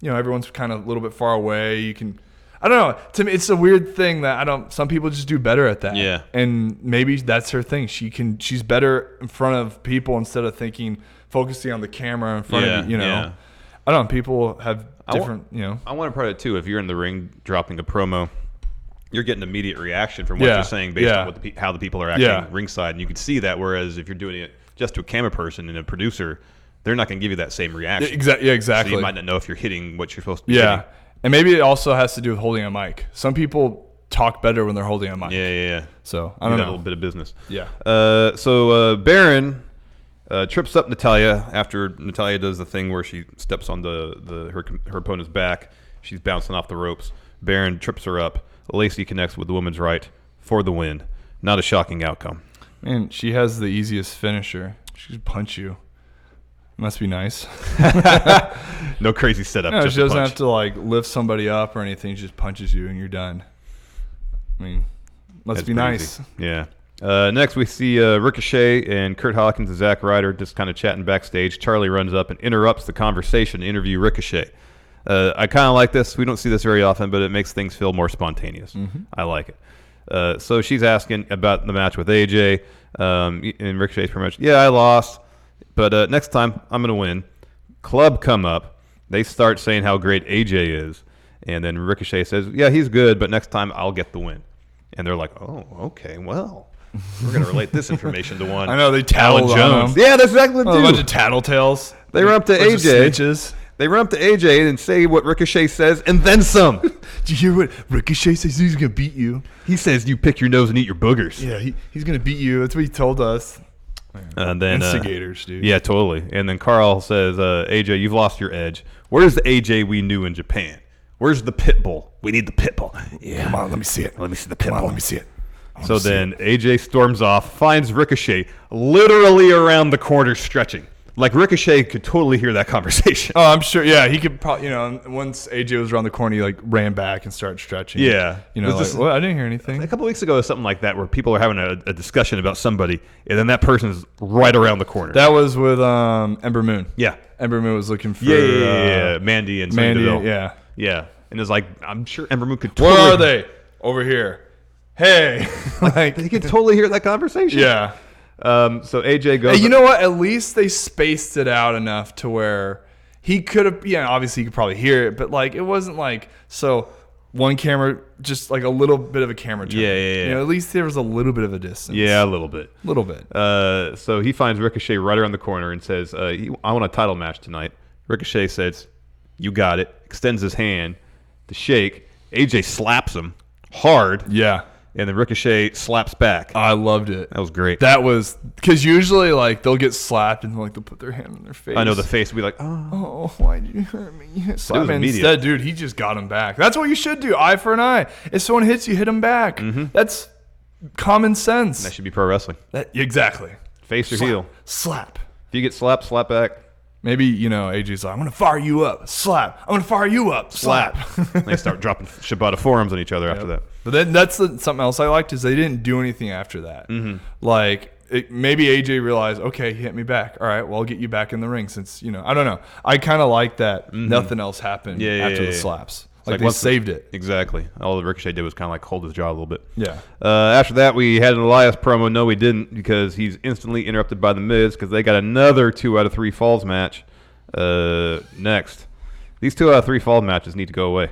everyone's kind of a little bit far away. You can... I don't know. To me, it's a weird thing that some people just do better at that. Yeah. And maybe that's her thing. She's better in front of people instead of focusing on the camera in front of you. I don't know. People have different, I want to part of it too. If you're in the ring dropping a promo, you're getting immediate reaction from what you're saying based on how the people are acting ringside. And you can see that. Whereas if you're doing it just to a camera person and a producer, they're not going to give you that same reaction. Exactly. So you might not know if you're hitting what you're supposed to be hitting. And maybe it also has to do with holding a mic. Some people talk better when they're holding a mic. Yeah. So I don't know. A little bit of business. Yeah. So Baron trips up Natalya after Natalya does the thing where she steps on her opponent's back. She's bouncing off the ropes. Baron trips her up. Lacey connects with the woman's right for the win. Not a shocking outcome. Man, she has the easiest finisher. She can punch you. Must be nice. No crazy setup. No, she doesn't have to like lift somebody up or anything. She just punches you and you're done. I mean, must be nice. Yeah. Next, we see Ricochet and Kurt Hawkins and Zack Ryder just kind of chatting backstage. Charlie runs up and interrupts the conversation to interview Ricochet. I kind of like this. We don't see this very often, but it makes things feel more spontaneous. I like it. So she's asking about the match with AJ, and Ricochet's pretty much, I lost. But next time, I'm going to win. Club come up. They start saying how great AJ is. And then Ricochet says, he's good, but next time I'll get the win. And they're like, oh, okay, well, we're going to relate this information to one. I know, they tattled on him. Yeah, that's exactly what they do. A bunch of tattletales. They run up to AJ. They run up to AJ and say what Ricochet says, and then some. Did you hear what Ricochet says? He's going to beat you. He says you pick your nose and eat your boogers. Yeah, he's going to beat you. That's what he told us. And then instigators, dude. Yeah, totally. And then Carl says, AJ, you've lost your edge. Where's the AJ we knew in Japan? Where's the pit bull? We need the pit bull. Yeah. Come on, let me see it. Let me see the pit bull. Let me see it. So then AJ storms off, finds Ricochet literally around the corner stretching. Like Ricochet could totally hear that conversation. Oh, I'm sure. Yeah, he could probably. Once AJ was around the corner, he like ran back and started stretching. Yeah, well, I didn't hear anything. A couple of weeks ago, something like that, where people are having a discussion about somebody, and then that person's right around the corner. That was with Ember Moon. Yeah, Ember Moon was looking for Mandy and Mandy. Deville. Yeah, and it's like I'm sure Ember Moon could. Where are they? Over here. Hey, like he could totally hear that conversation. Yeah. So AJ goes. Hey, you know what? At least they spaced it out enough to where he could have. Yeah, obviously he could probably hear it, but like it wasn't like so. One camera, just like a little bit of a camera turn. Yeah. At least there was a little bit of a distance. Yeah, a little bit. So he finds Ricochet right around the corner and says, "I want a title match tonight." Ricochet says, "You got it." Extends his hand to shake. AJ slaps him hard. Yeah. And then Ricochet slaps back. I loved it. That was great. That was because usually like they'll get slapped and like they'll put their hand in their face. I know the face will be like, oh, why did you hurt me? It was instead, dude, he just got him back. That's what you should do. Eye for an eye. If someone hits you, hit him back. Mm-hmm. That's common sense. That should be pro wrestling. Exactly. Face or heel. Slap. If you get slapped, slap back. Maybe, AJ's like, I'm going to fire you up. Slap. I'm going to fire you up. Slap. They start dropping Shibata forearms on each other after that. But then that's something else I liked is they didn't do anything after that. Mm-hmm. Like, maybe AJ realized, okay, he hit me back. All right, well, I'll get you back in the ring since, I don't know. I kind of like that nothing else happened after the slaps. Like they saved it. Exactly. All the Ricochet did was kind of like hold his jaw a little bit. Yeah. After that, we had an Elias promo. No, we didn't, because he's instantly interrupted by The Miz because they got another 2 out of 3 falls match next. These 2 out of 3 fall matches need to go away.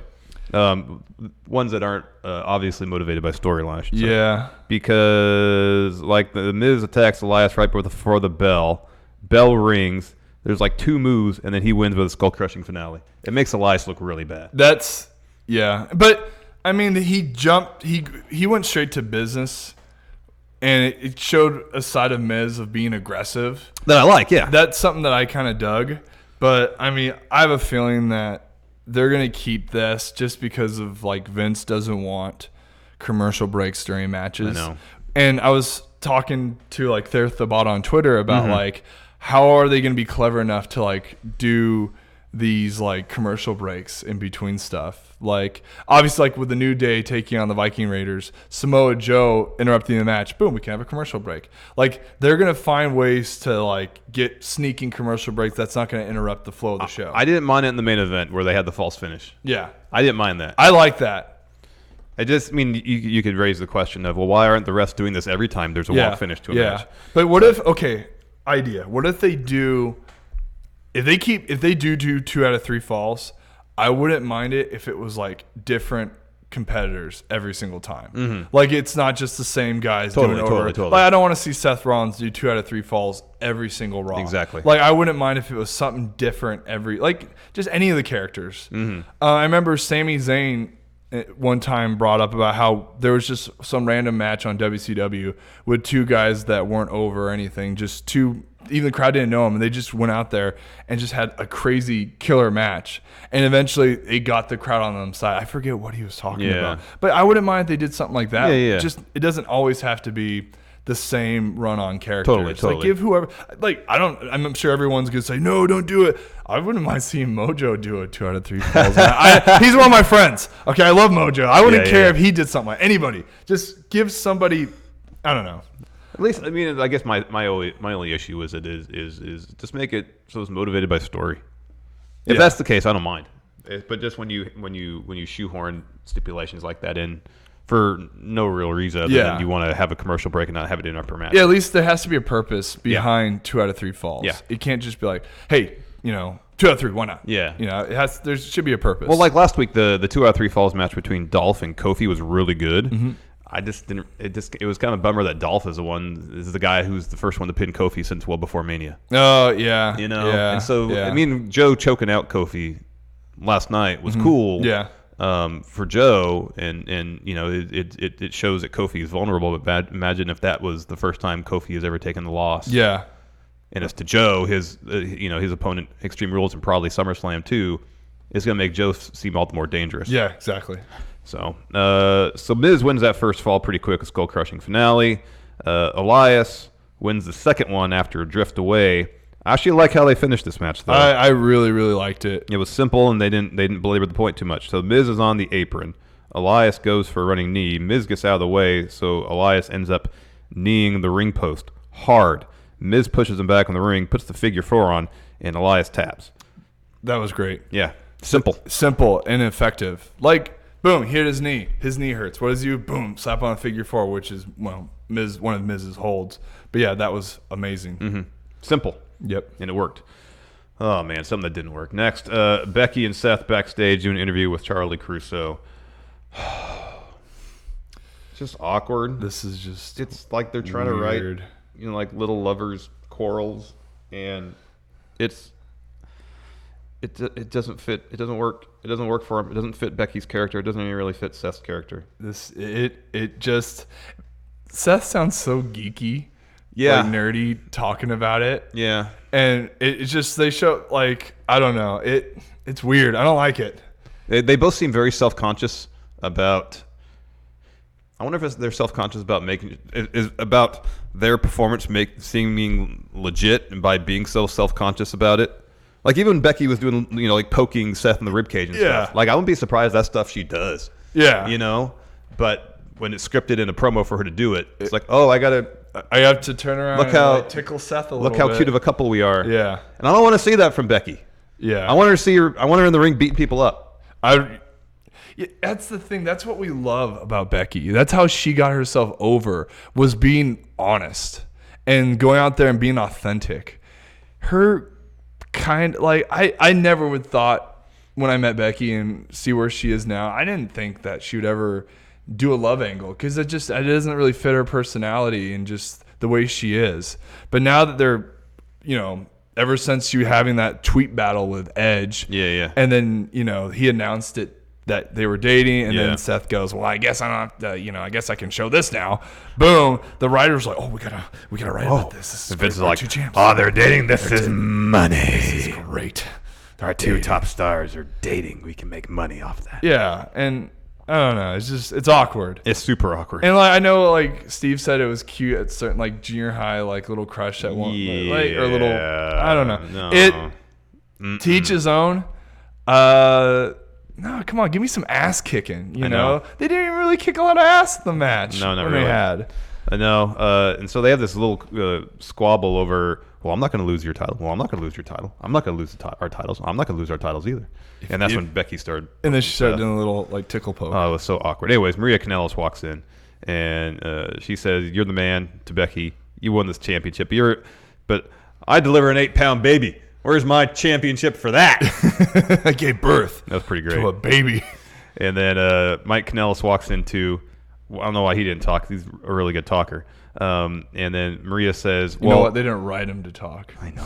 Ones that aren't obviously motivated by storyline, I should say. Yeah. Because like the Miz attacks Elias right before the bell. Bell rings. There's like 2 moves, and then he wins with a skull-crushing finale. It makes Elias look really bad. But I mean, he jumped. He went straight to business, and it showed a side of Miz of being aggressive. That I like, yeah. That's something that I kind of dug. But I mean, I have a feeling that they're gonna keep this just because of like Vince doesn't want commercial breaks during matches. I know. And I was talking to like Therthabot on Twitter about like how are they gonna be clever enough to like do these like commercial breaks in between stuff. Like obviously like with the New Day taking on the Viking Raiders, Samoa Joe interrupting the match, boom, we can have a commercial break. Like they're gonna find ways to like get sneaking commercial breaks that's not gonna interrupt the flow of the show. I didn't mind it in the main event where they had the false finish. Yeah. I didn't mind that. I like that. I just mean you could raise the question of, well, why aren't the refs doing this every time there's a walk finish to a match? But what if what if they do if they do 2 out of 3 falls, I wouldn't mind it if it was like different competitors every single time. Like it's not just the same guys doing it over. Totally. Like I don't want to see Seth Rollins do 2 out of 3 falls every single Raw. Exactly. Like I wouldn't mind if it was something different just any of the characters. I remember Sami Zayn one time brought up about how there was just some random match on WCW with 2 guys that weren't over or anything, just 2. Even the crowd didn't know them, and they just went out there and just had a crazy killer match. And eventually, they got the crowd on them side. I forget what he was talking about, but I wouldn't mind if they did something like that. Yeah. Just it doesn't always have to be the same run-on characters. Totally. Like give whoever. Like I'm sure everyone's gonna say no, don't do it. I wouldn't mind seeing Mojo do a 2 out of 3 falls. He's one of my friends. Okay, I love Mojo. I wouldn't care if he did something like anybody. Just give somebody. I don't know. At least, I mean, I guess my only issue is just make it so it's motivated by story. If that's the case, I don't mind. But just when you shoehorn stipulations like that in for no real reason other than you want to have a commercial break and not have it in our per match. Yeah, at least there has to be a purpose behind 2 out of 3 falls. Yeah. It can't just be like, hey, 2 out of 3, why not? Yeah. There should be a purpose. Well, like last week, the 2 out of 3 falls match between Dolph and Kofi was really good. I just didn't. It was kind of a bummer that Dolph is the guy who's the first one to pin Kofi since well before Mania. Oh yeah, Yeah. And so I mean, Joe choking out Kofi last night was cool. Yeah. For Joe, and it shows that Kofi is vulnerable. But imagine if that was the first time Kofi has ever taken the loss. Yeah. And it's to Joe, his opponent, Extreme Rules, and probably SummerSlam too, is going to make Joe seem all the more dangerous. Yeah, exactly. So Miz wins that first fall pretty quick, a skull-crushing finale. Elias wins the second one after a drift away. I actually like how they finished this match, though. I really, really liked it. It was simple, and they didn't belabor the point too much. So Miz is on the apron. Elias goes for a running knee. Miz gets out of the way, so Elias ends up kneeing the ring post hard. Miz pushes him back on the ring, puts the figure 4 on, and Elias taps. That was great. Yeah, simple and effective. Like, boom, hit his knee. His knee hurts. What does he do? Boom, slap on a figure 4, which is one of Miz's holds. But yeah, that was amazing. Mm-hmm. Simple. Yep, and it worked. Oh man, something that didn't work. Next, Becky and Seth backstage doing an interview with Charlie Crusoe. Just awkward. This is just. It's like they're trying to write, like little lovers quarrels, and it doesn't fit. It doesn't work. It doesn't work for him. It doesn't fit Becky's character. It doesn't even really fit Seth's character. It just. Seth sounds so geeky. Yeah, like nerdy talking about it. Yeah, and it's just they show like I don't know. It's weird. I don't like it. They both seem very self-conscious about. I wonder if they're self-conscious about about their performance seeming legit, and by being so self-conscious about it. Like even when Becky was doing, like poking Seth in the ribcage and stuff. Like I wouldn't be surprised that stuff she does. Yeah, but when it's scripted in a promo for her to do it, it's like, oh, I have to turn around and tickle Seth a little bit. Look how cute of a couple we are. Yeah. And I don't want to see that from Becky. Yeah. I want her in the ring beating people up. That's the thing. That's what we love about Becky. That's how she got herself over, was being honest and going out there and being authentic. Her I never would thought when I met Becky and see where she is now, I didn't think that she would ever do a love angle because it doesn't really fit her personality and just the way she is. But now that they're, ever since you having that tweet battle with Edge, and then he announced it that they were dating, and then Seth goes, well, I guess I don't have to, I guess I can show this now. Boom, the writers are like, oh, we gotta write about this. This is Vince is like, two champs. Oh, they're dating. This is money. This is great. Our two top stars are dating. We can make money off that. Yeah, and I don't know. It's awkward. It's super awkward. And I know Steve said it was cute at certain junior high little crush at one or little I don't know. No. To each his own. No, come on, give me some ass kicking. You know they didn't even really kick a lot of ass in the match. No, not when really. They had. I know. And so they have this little squabble over. Well, I'm not going to lose your title. Well, I'm not going to lose your title. I'm not going to lose our titles. I'm not going to lose our titles either. And that's when Becky started. And then she started doing a little tickle poke. Oh, it was so awkward. Anyways, Maria Kanellis walks in, and she says, "You're the man." To Becky, you won this championship. But I deliver an 8-pound baby. Where's my championship for that? I gave birth. That was pretty great. To a baby. And then Mike Kanellis walks into. I don't know why he didn't talk. He's a really good talker. And then Maria says, "Well, you know what? They didn't write him to talk." I know.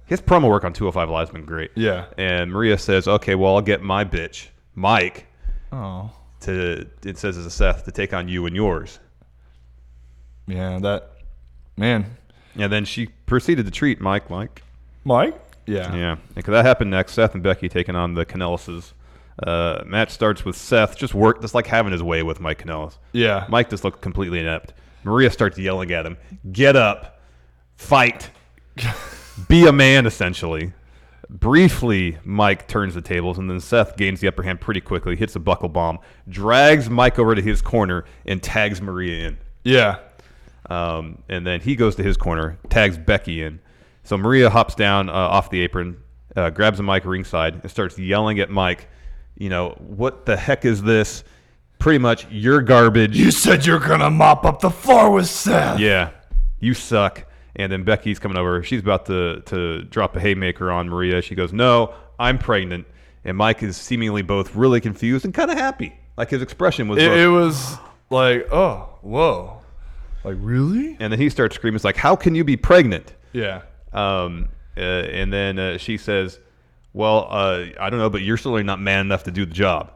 His promo work on 205 Live's been great. Yeah. And Maria says, "Okay, well, I'll get my bitch, Mike, it says as a Seth, to take on you and yours." Yeah, man. And then she proceeded to treat Mike. Yeah. Yeah. Because that happened next. Seth and Becky taking on the Kanellises. Match starts with Seth just having his way with Mike Kanellis. Yeah. Mike just looked completely inept. Maria starts yelling at him, "Get up, fight, be a man," essentially. Briefly, Mike turns the tables, and then Seth gains the upper hand pretty quickly, hits a buckle bomb, drags Mike over to his corner, and tags Maria in. Yeah. And then he goes to his corner, tags Becky in. So Maria hops down off the apron, grabs a mic ringside, and starts yelling at Mike, what the heck is this? Pretty much, you're garbage. You said you're going to mop up the floor with Seth. Yeah, you suck. And then Becky's coming over. She's about to drop a haymaker on Maria. She goes, "No, I'm pregnant." And Mike is seemingly both really confused and kind of happy. His expression was... It was like, oh, whoa. Really? And then he starts screaming. It's like, how can you be pregnant? Yeah. And then she says, well, I don't know, but you're certainly not man enough to do the job.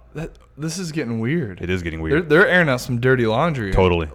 This is getting weird. It is getting weird. They're airing out some dirty laundry. Totally.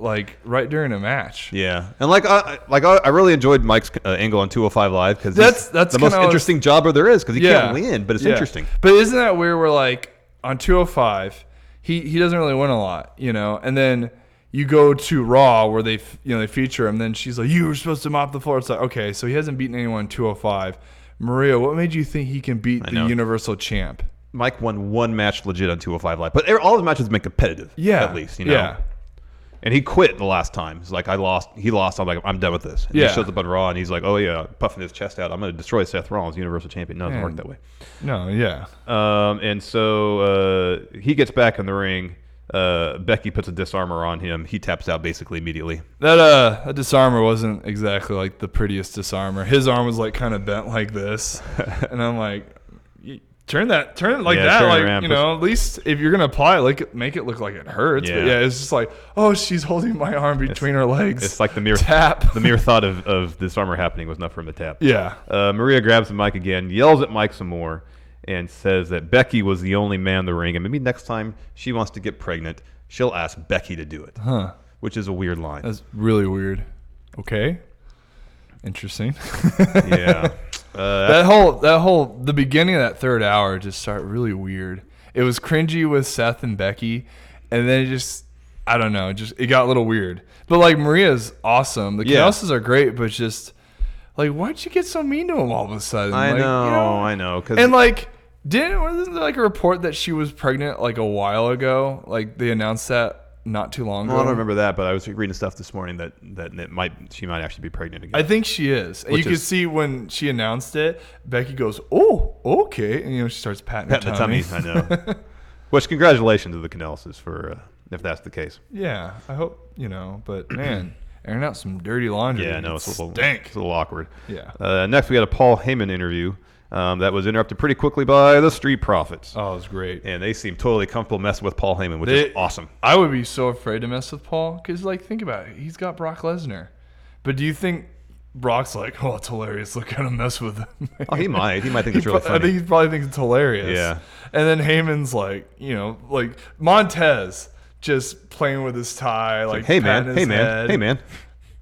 Right during a match. Yeah. And I really enjoyed Mike's angle on 205 Live because that's the most interesting jobber there is because he can't win, but it's interesting. But isn't that weird where on 205, he doesn't really win a lot, and then you go to Raw where they feature him. Then she's like, you were supposed to mop the floor. It's like, okay, so he hasn't beaten anyone in 205. Maria, what made you think he can beat the Universal Champ? Mike won one match legit on 205 Live, but all his matches have been competitive. Yeah, at least And he quit the last time. He's like, I lost. He lost. I'm like, I'm done with this. And he shows up on Raw and he's like, oh yeah, puffing his chest out. I'm going to destroy Seth Rollins, Universal Champion. No, it doesn't work that way. No, yeah. And so he gets back in the ring. Becky puts a disarmor on him. He taps out basically immediately. That disarmor wasn't exactly like the prettiest disarmor. His arm was like kind of bent like this, and I'm like, turn it like that, like around, at least if you're gonna apply it, like make it look like it hurts. But it's just like, oh, she's holding my arm between her legs. It's like the mere tap. The mere thought of disarmor happening was enough for him to tap. Yeah. Maria grabs the mic again, yells at Mike some more, and says that Becky was the only man in the ring, and maybe next time she wants to get pregnant, she'll ask Becky to do it. Huh. Which is a weird line. That's really weird. Okay. Interesting. Yeah. The beginning of that third hour just started really weird. It was cringy with Seth and Becky, and then it just, I don't know, it got a little weird. But like Maria's awesome. The Kanellises are great, but just like, why'd you get so mean to him all of a sudden? I know. And like, wasn't there like a report that she was pregnant like a while ago? Like they announced that not too long ago. Well, I don't remember that, but I was reading stuff this morning that she might actually be pregnant again. I think she is. And you could see when she announced it, Becky goes, "Oh, okay," and she starts patting the tummy. I know. Which congratulations to the Kanellises for if that's the case. Yeah, I hope But man, airing out some dirty laundry. Yeah, no, it's a little awkward. Yeah. Next, we got a Paul Heyman interview. That was interrupted pretty quickly by the Street Profits. Oh, it was great. And they seem totally comfortable messing with Paul Heyman, which is awesome. I would be so afraid to mess with Paul because, like, think about it. He's got Brock Lesnar. But do you think Brock's like, oh, it's hilarious. Look at him mess with him. Oh, he might. He might think it's really funny. I think he probably thinks it's hilarious. Yeah. And then Heyman's like, like Montez just playing with his tie. Like hey, man.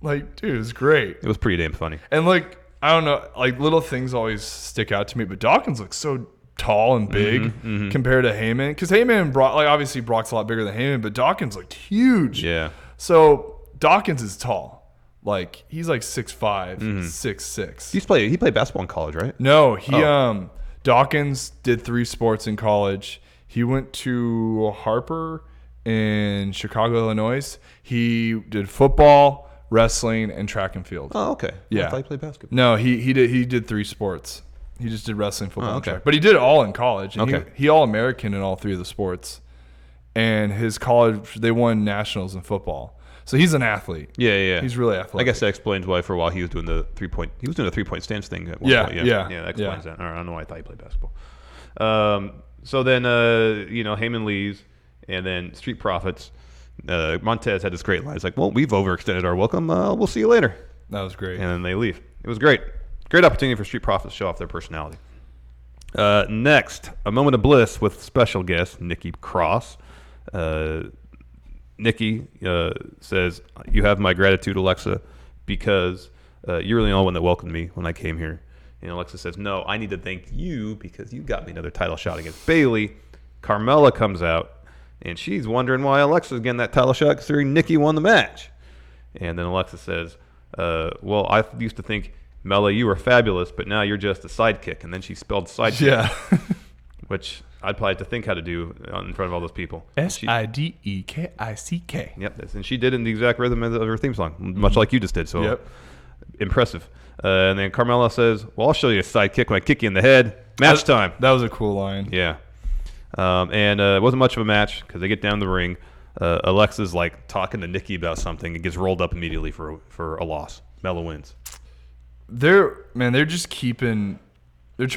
Like, dude, it was great. It was pretty damn funny. And, like, I don't know, like little things always stick out to me, but Dawkins looks so tall and big compared to Heyman. Because Heyman and Brock, like obviously Brock's a lot bigger than Heyman, but Dawkins looked huge. Yeah. So Dawkins is tall. Like he's like 6'5", 6'6". He played basketball in college, right? No, Dawkins did 3 sports in college. He went to Harper in Chicago, Illinois. He did football, wrestling, and track and field. Oh, okay. Yeah. I thought he played basketball. No, he did 3 sports. He just did wrestling, football, and track. But he did it all in college. And he All-American in all 3 of the sports. And his college, they won nationals in football. So he's an athlete. Yeah. He's really athletic. I guess that explains why for a while he was doing the 3-point. He was doing a 3-point stance thing at one point. Yeah, that explains that. I don't know why I thought he played basketball. So then Heyman leaves, and then Street Profits. Montez had this great line. It's like, well, we've overextended our welcome. We'll see you later. That was great. And then they leave. It was great. Great opportunity for Street Profits to show off their personality. Next, a moment of bliss with special guest Nikki Cross. Nikki says, "You have my gratitude, Alexa, because you're the only one that welcomed me when I came here." And Alexa says, "No, I need to thank you because you got me another title shot against Bayley." Carmella comes out. And she's wondering why Alexa's getting that title shot considering Nikki won the match. And then Alexa says, well, I used to think, Mella, you were fabulous, but now you're just a sidekick. And then she spelled sidekick. Yeah. Which I'd probably have to think how to do in front of all those people. SIDEKICK. Yep. And she did it in the exact rhythm of her theme song, much like you just did. So impressive. And then Carmella says, well, I'll show you a sidekick when I kick you in the head. Match time. That was a cool line. Yeah. And it wasn't much of a match because they get down the ring. Alexa's like talking to Nikki about something and gets rolled up immediately for a loss. Mella wins. They're trying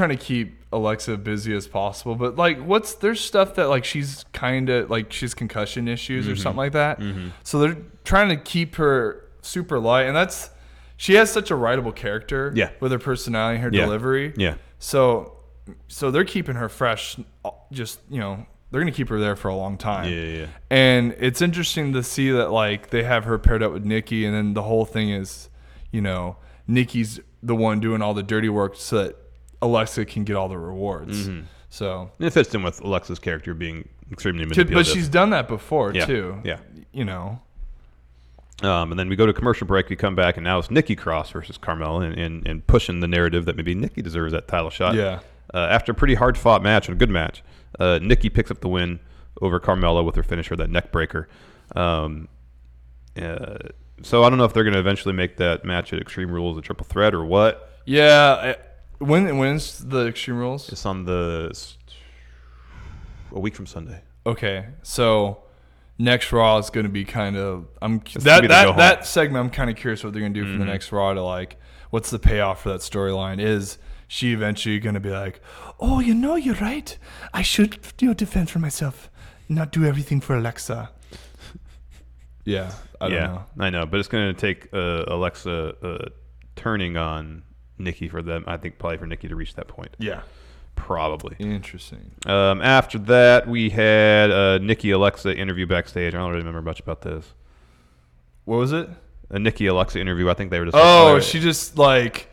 to keep Alexa busy as possible, but like there's stuff that like she's kind of like she's concussion issues or something like that. So they're trying to keep her super light, and she has such a writable character with her personality and her delivery. Yeah. So they're keeping her fresh. Just they're gonna keep her there for a long time. Yeah. And it's interesting to see that like they have her paired up with Nikki, and then the whole thing is, Nikki's the one doing all the dirty work so that Alexa can get all the rewards. So and it fits in with Alexa's character being extremely manipulative. But she's done that before too. Yeah. And then we go to commercial break. We come back, and now it's Nikki Cross versus Carmella, and pushing the narrative that maybe Nikki deserves that title shot. Yeah. After a pretty hard-fought match and a good match, Nikki picks up the win over Carmella with her finisher, that neck breaker. So I don't know if they're going to eventually make that match at Extreme Rules a triple threat or what. Yeah. When's the Extreme Rules? It's on a week from Sunday. Okay, so next Raw is going to be kind of that segment. I'm kind of curious what they're going to do for the next Raw to like. What's the payoff for that storyline? Is she eventually going to be like, oh, you're right. I should defend for myself, not do everything for Alexa. Yeah, I don't know. I know, but it's going to take Alexa turning on Nikki for them. I think probably for Nikki to reach that point. Yeah. Probably. Interesting. After that, we had a Nikki Alexa interview backstage. I don't really remember much about this. What was it? A Nikki Alexa interview. I think they were just. Oh, she just like,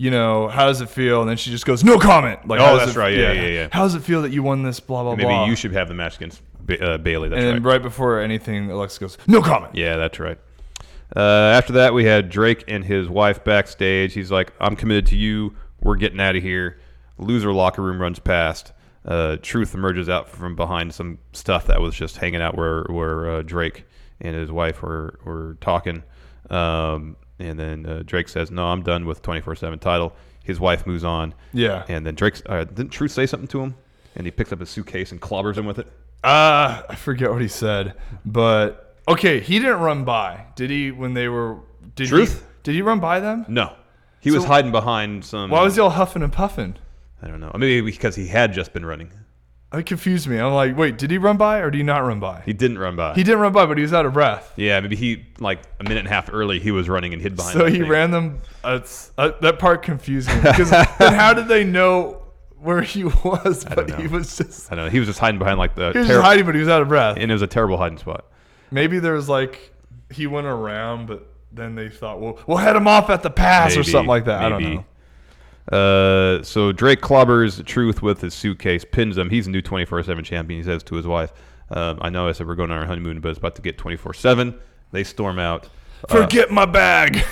how does it feel? And then she just goes, no comment. Like, that's right. Yeah. How does it feel that you won this? Blah blah Maybe blah. Maybe you should have the match against Bailey. That's and right before anything, Alexa goes, no comment. Yeah, that's right. After that, we had Drake and his wife backstage. He's like, I'm committed to you. We're getting out of here. Loser locker room runs past. Truth emerges out from behind some stuff that was just hanging out where Drake and his wife were talking. And then Drake says, no, I'm done with 24/7 title. His wife moves on. Yeah. And then didn't Truth say something to him? And he picks up his suitcase and clobbers him with it. I forget what he said. But, okay, he didn't run by. Did he when they were... Truth? Did he run by them? No. He was hiding behind some... Why was he all huffing and puffing? I don't know. Maybe because he had just been running. It confused me. I'm like, wait, did he run by or did he not run by? He didn't run by. He didn't run by, but he was out of breath. Yeah, maybe he, like, a minute and a half early, he was running and hid behind So he ran them. That part confused me. Because then how did they know where he was? But he was just... I don't know. He was just hiding behind, like, the... He was just hiding, but he was out of breath. And it was a terrible hiding spot. Maybe there was, like... He went around, but then they thought, well, we'll head him off at the pass or something like that. Maybe. I don't know. So Drake clobbers Truth with his suitcase, pins him. He's a new 24/7 champion. He says to his wife, I know I said we're going on our honeymoon, but it's about to get 24/7. They storm out. Forget my bag.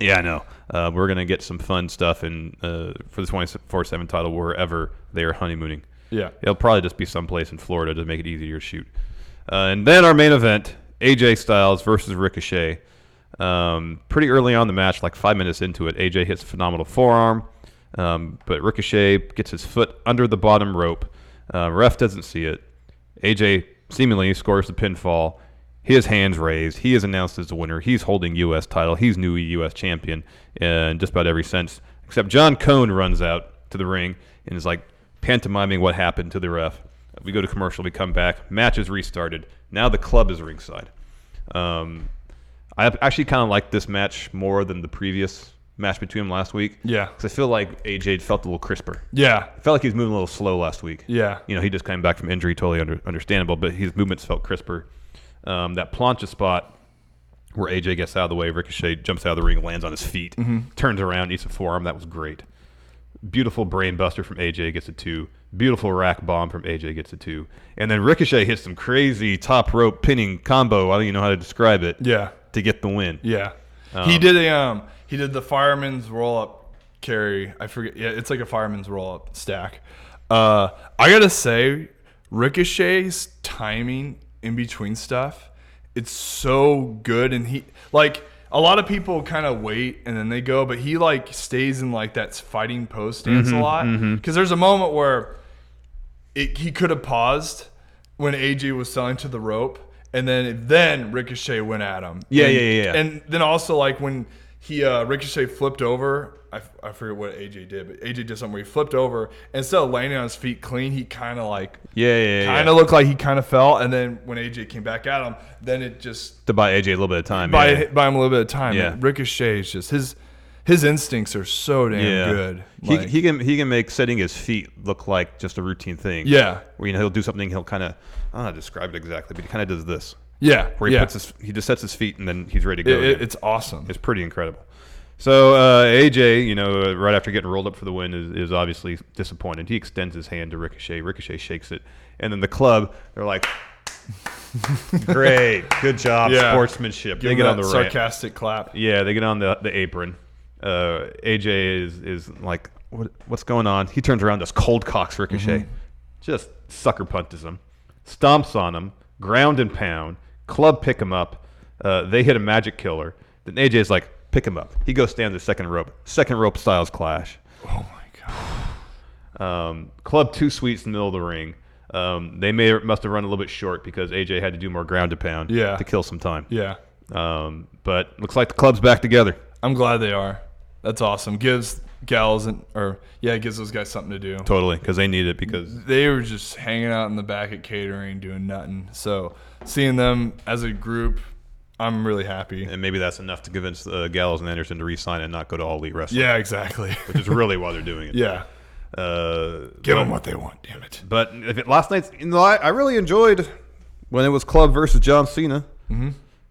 Yeah, I know. We're going to get some fun stuff for the 24/7 title wherever they are honeymooning. Yeah. It'll probably just be someplace in Florida to make it easier to shoot. And then our main event, AJ Styles versus Ricochet. Pretty early on in the match, like 5 minutes into it, AJ hits a phenomenal forearm. But Ricochet gets his foot under the bottom rope. Ref doesn't see it. AJ seemingly scores the pinfall. His hands raised. He is announced as the winner. He's holding U.S. title. He's new U.S. champion in just about every sense. Except John Cone runs out to the ring and is like pantomiming what happened to the ref. We go to commercial. We come back. Match is restarted. Now the club is ringside. I actually kind of like this match more than the previous match between them last week. Yeah. Because I feel like AJ felt a little crisper. Yeah. I felt like he was moving a little slow last week. Yeah. He just came back from injury, totally understandable, but his movements felt crisper. That plancha spot where AJ gets out of the way, Ricochet jumps out of the ring, lands on his feet, turns around, eats a forearm. That was great. Beautiful brain buster from AJ, gets a 2. Beautiful rack bomb from AJ, gets a 2. And then Ricochet hits some crazy top rope pinning combo. I don't even know how to describe it. Yeah. To get the win. Yeah. He did the fireman's roll up carry. I forget. Yeah, it's like a fireman's roll up stack. I gotta say, Ricochet's timing in between stuff, it's so good. And he like a lot of people kind of wait and then they go, but he like stays in like that fighting pose stance a lot. Because there's a moment where he could have paused when AJ was selling to the rope. And then Ricochet went at him. Yeah. And then also like when Ricochet flipped over, I forget what AJ did, but AJ did something where he flipped over. And instead of landing on his feet clean, he kind of like looked like he kind of fell. And then when AJ came back at him, then it just to buy AJ a little bit of time. Buy him a little bit of time. Yeah. And Ricochet is just his instincts are so damn good. Like, he can make setting his feet look like just a routine thing. Yeah. Where he'll do something, he'll kind of, I don't know how to describe it exactly, but he kind of does this. Yeah. Where he just sets his feet and then he's ready to go. It's awesome. It's pretty incredible. So AJ, right after getting rolled up for the win, is obviously disappointed. He extends his hand to Ricochet. Ricochet shakes it, and then the club, they're like, Great. Good job. Yeah. Sportsmanship. Give They him get on that the ramp. sarcastic clap. Yeah, they get on the apron. AJ is like, what's going on? He turns around, does cold cocks Ricochet. Just sucker punches him. Stomps on him. Ground and pound. Club pick him up. They hit a magic killer. Then AJ's like, pick him up. He goes stand the second rope. Second rope styles clash. Oh, my God. Club too sweet in the middle of the ring. They must have run a little bit short because AJ had to do more ground to pound to kill some time. Yeah. But looks like the club's back together. I'm glad they are. That's awesome. Gives it gives those guys something to do. Totally, because they need it because They were just hanging out in the back at catering, doing nothing. So seeing them as a group, I'm really happy. and maybe that's enough to convince Gallows and Anderson to re-sign and not go to All Elite Wrestling. Yeah, exactly. Which is really why they're doing it. Yeah. Give them what they want, damn it. But last night's, I really enjoyed when it was Club versus John Cena. Mm-hmm.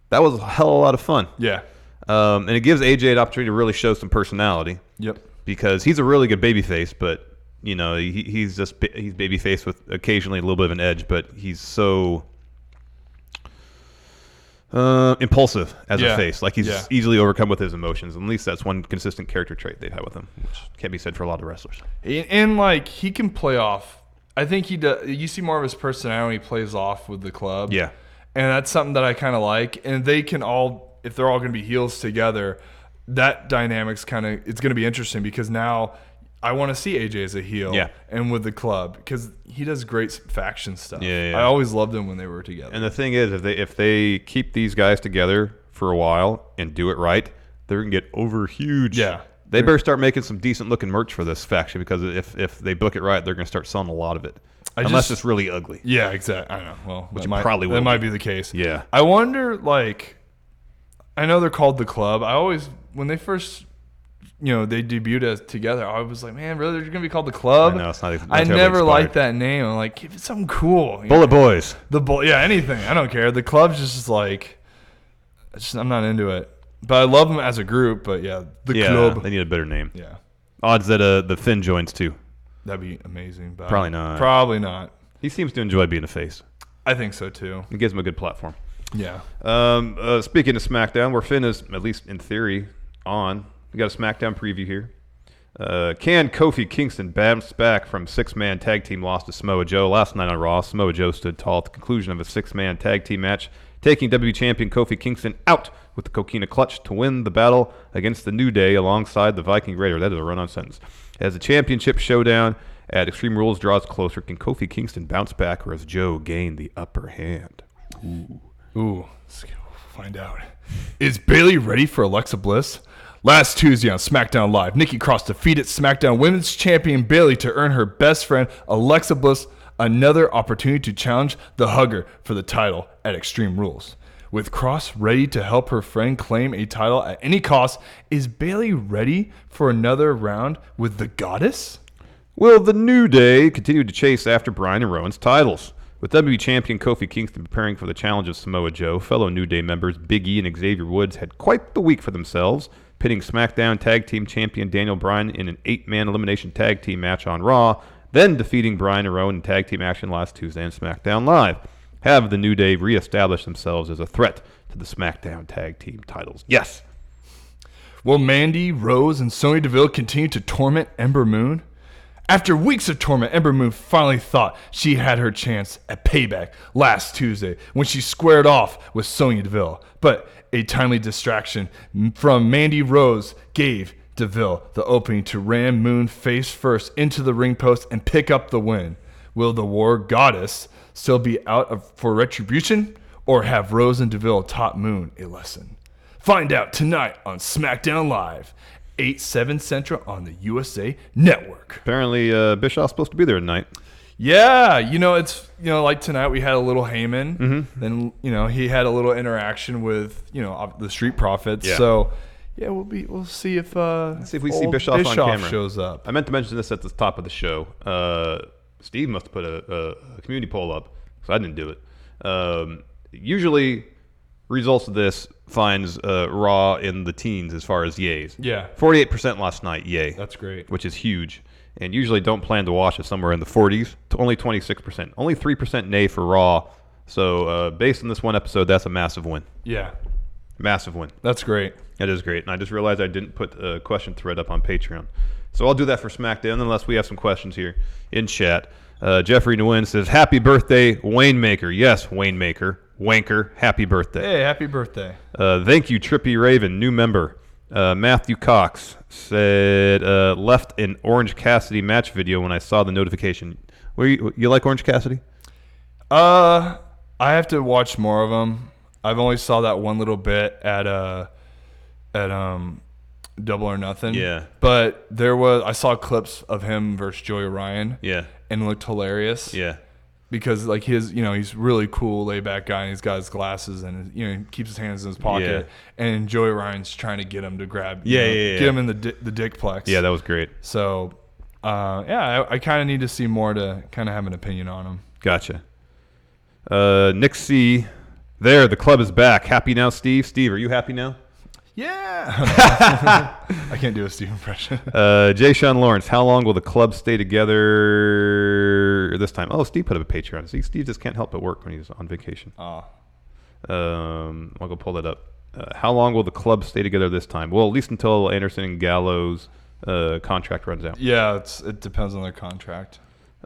That was a hell of a lot of fun. Yeah. And it gives AJ an opportunity to really show some personality. Yep. Because he's a really good babyface, but he's babyface with occasionally a little bit of an edge, but he's so impulsive as a face. Like he's easily overcome with his emotions. At least that's one consistent character trait they've had with him, which can't be said for a lot of wrestlers. And like he can play off. I think he does. You see more of his personality plays off with the club. Yeah. And that's something that I kind of like. And they can all, if they're all going to be heels together, that dynamic's it's going to be interesting because now I want to see AJ as a heel and with the club because he does great faction stuff. Yeah. I always loved them when they were together. And the thing is, if they keep these guys together for a while and do it right, they're going to get over huge. Yeah. They better start making some decent looking merch for this faction because if they book it right, they're going to start selling a lot of it. Unless it's really ugly. Yeah, exactly. I don't know. Well, which probably will. That might be the case. Yeah. I wonder, I know they're called the club. I always, when they first, they debuted together, I was like, man, really? They're going to be called the club? I know, it's not I never liked that name. I'm like, give it something cool. Bullet Boys. Anything. I don't care. The club's just I'm not into it. But I love them as a group. But the club. They need a better name. Yeah. Odds that the Finn joins too. That'd be amazing. But Probably not. Probably not. He seems to enjoy being a face. I think so too. It gives him a good platform. Yeah. Speaking of SmackDown, where Finn is, at least in theory, on. We got a SmackDown preview here. Can Kofi Kingston bounce back from six-man tag team loss to Samoa Joe? Last night on Raw, Samoa Joe stood tall at the conclusion of a six-man tag team match, taking WWE Champion Kofi Kingston out with the Coquina Clutch to win the battle against the New Day alongside the Viking Raiders. That is a run-on sentence. As the championship showdown at Extreme Rules draws closer, can Kofi Kingston bounce back or has Joe gained the upper hand? Ooh. Let's find out. Is Bayley ready for Alexa Bliss? Last Tuesday on SmackDown Live, Nikki Cross defeated SmackDown Women's Champion Bayley to earn her best friend Alexa Bliss another opportunity to challenge the Hugger for the title at Extreme Rules. With Cross ready to help her friend claim a title at any cost, is Bayley ready for another round with the Goddess? Will the New Day continue to chase after Bryan and Rowan's titles? With WWE Champion Kofi Kingston preparing for the challenge of Samoa Joe, fellow New Day members Big E and Xavier Woods had quite the week for themselves, pitting SmackDown Tag Team Champion Daniel Bryan in an 8-man elimination tag team match on Raw, then defeating Bryan and Rowan in tag team action last Tuesday on SmackDown Live. Have the New Day reestablished themselves as a threat to the SmackDown Tag Team titles? Yes. Will Mandy, Rose, and Sonya Deville continue to torment Ember Moon? After weeks of torment, Ember Moon finally thought she had her chance at payback last Tuesday when she squared off with Sonya Deville. But a timely distraction from Mandy Rose gave Deville the opening to ram Moon face first into the ring post and pick up the win. Will the War Goddess still be out for retribution, or have Rose and Deville taught Moon a lesson? Find out tonight on SmackDown Live, 8/7 Central on the USA Network. Apparently, Bischoff's supposed to be there tonight. Yeah, it's like tonight we had a little Heyman. Mm-hmm. Then he had a little interaction with the Street Profits. Yeah. So yeah, we'll see if we see Bischoff on camera. Shows up. I meant to mention this at the top of the show. Steve must have put a community poll up, so I didn't do it. Usually, results of this finds Raw in the teens as far as yays. Yeah. 48% last night, yay. That's great. Which is huge. And usually don't plan to watch it somewhere in the 40s to only 26%. Only 3% nay for Raw So based on this one episode, that's a massive win. Yeah. Massive win. That's great. That is great. And I just realized I didn't put a question thread up on Patreon. So I'll do that for SmackDown unless we have some questions here in chat. Jeffrey Nguyen says, happy birthday, Wayne Maker. Yes, Wayne Maker. Wanker, happy birthday. Hey, happy birthday. Thank you, Trippy Raven, new member. Matthew Cox said, left an Orange Cassidy match video when I saw the notification. You like Orange Cassidy? I have to watch more of them. I've only saw that one little bit at Double or Nothing. Yeah. But I saw clips of him versus Joey Ryan. Yeah. And it looked hilarious. Yeah. Because like he's really cool, laid back guy, and he's got his glasses and he keeps his hands in his pocket. Yeah. And Joey Ryan's trying to get him to grab, get him in the dick plex. Yeah, that was great. So, I kind of need to see more to kind of have an opinion on him. Gotcha. Nick C. There, the club is back. Happy now, Steve? Steve, are you happy now? Yeah. I can't do a Steve impression. Jay Sean Lawrence, how long will the club stay together this time? Oh, Steve put up a Patreon. See, Steve just can't help but work when he's on vacation. Oh. I'll go pull that up. How long will the club stay together this time? Well, at least until Anderson and Gallows' contract runs out. Yeah, it depends on their contract.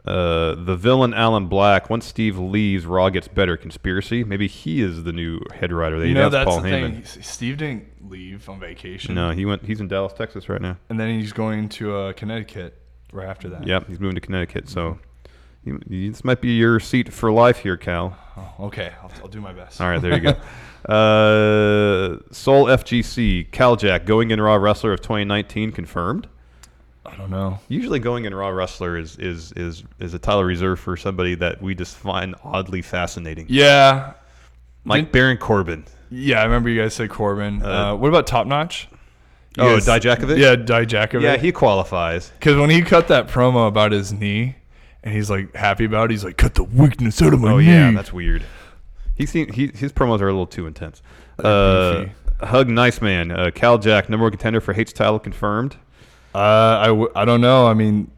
The villain Alan Black. Once Steve leaves, Raw gets better. Conspiracy. Maybe he is the new head writer. That's Paul the Heyman. thing. Steve didn't leave on vacation. No, he's in Dallas, Texas right now. And then he's going to Connecticut right after that. Yep, he's moving to Connecticut. So this might be your seat for life here, Cal. Oh, okay, I'll do my best. All right, there you go. Soul FGC. Cal Jack, going in Raw Wrestler of 2019 confirmed. I don't know. Usually going in Raw Wrestler is a title reserved for somebody that we just find oddly fascinating. Yeah. Like Baron Corbin. Yeah, I remember you guys said Corbin. What about Top Notch? Oh, Dijakovic? Yeah, Dijakovic. Yeah, he qualifies. Because when he cut that promo about his knee, and he's like happy about it, he's like, cut the weakness out of my knee. Oh, yeah, that's weird. His promos are a little too intense. Hug Nice Man. Cal Jack, number one contender for Hate's title confirmed. I don't know. I mean,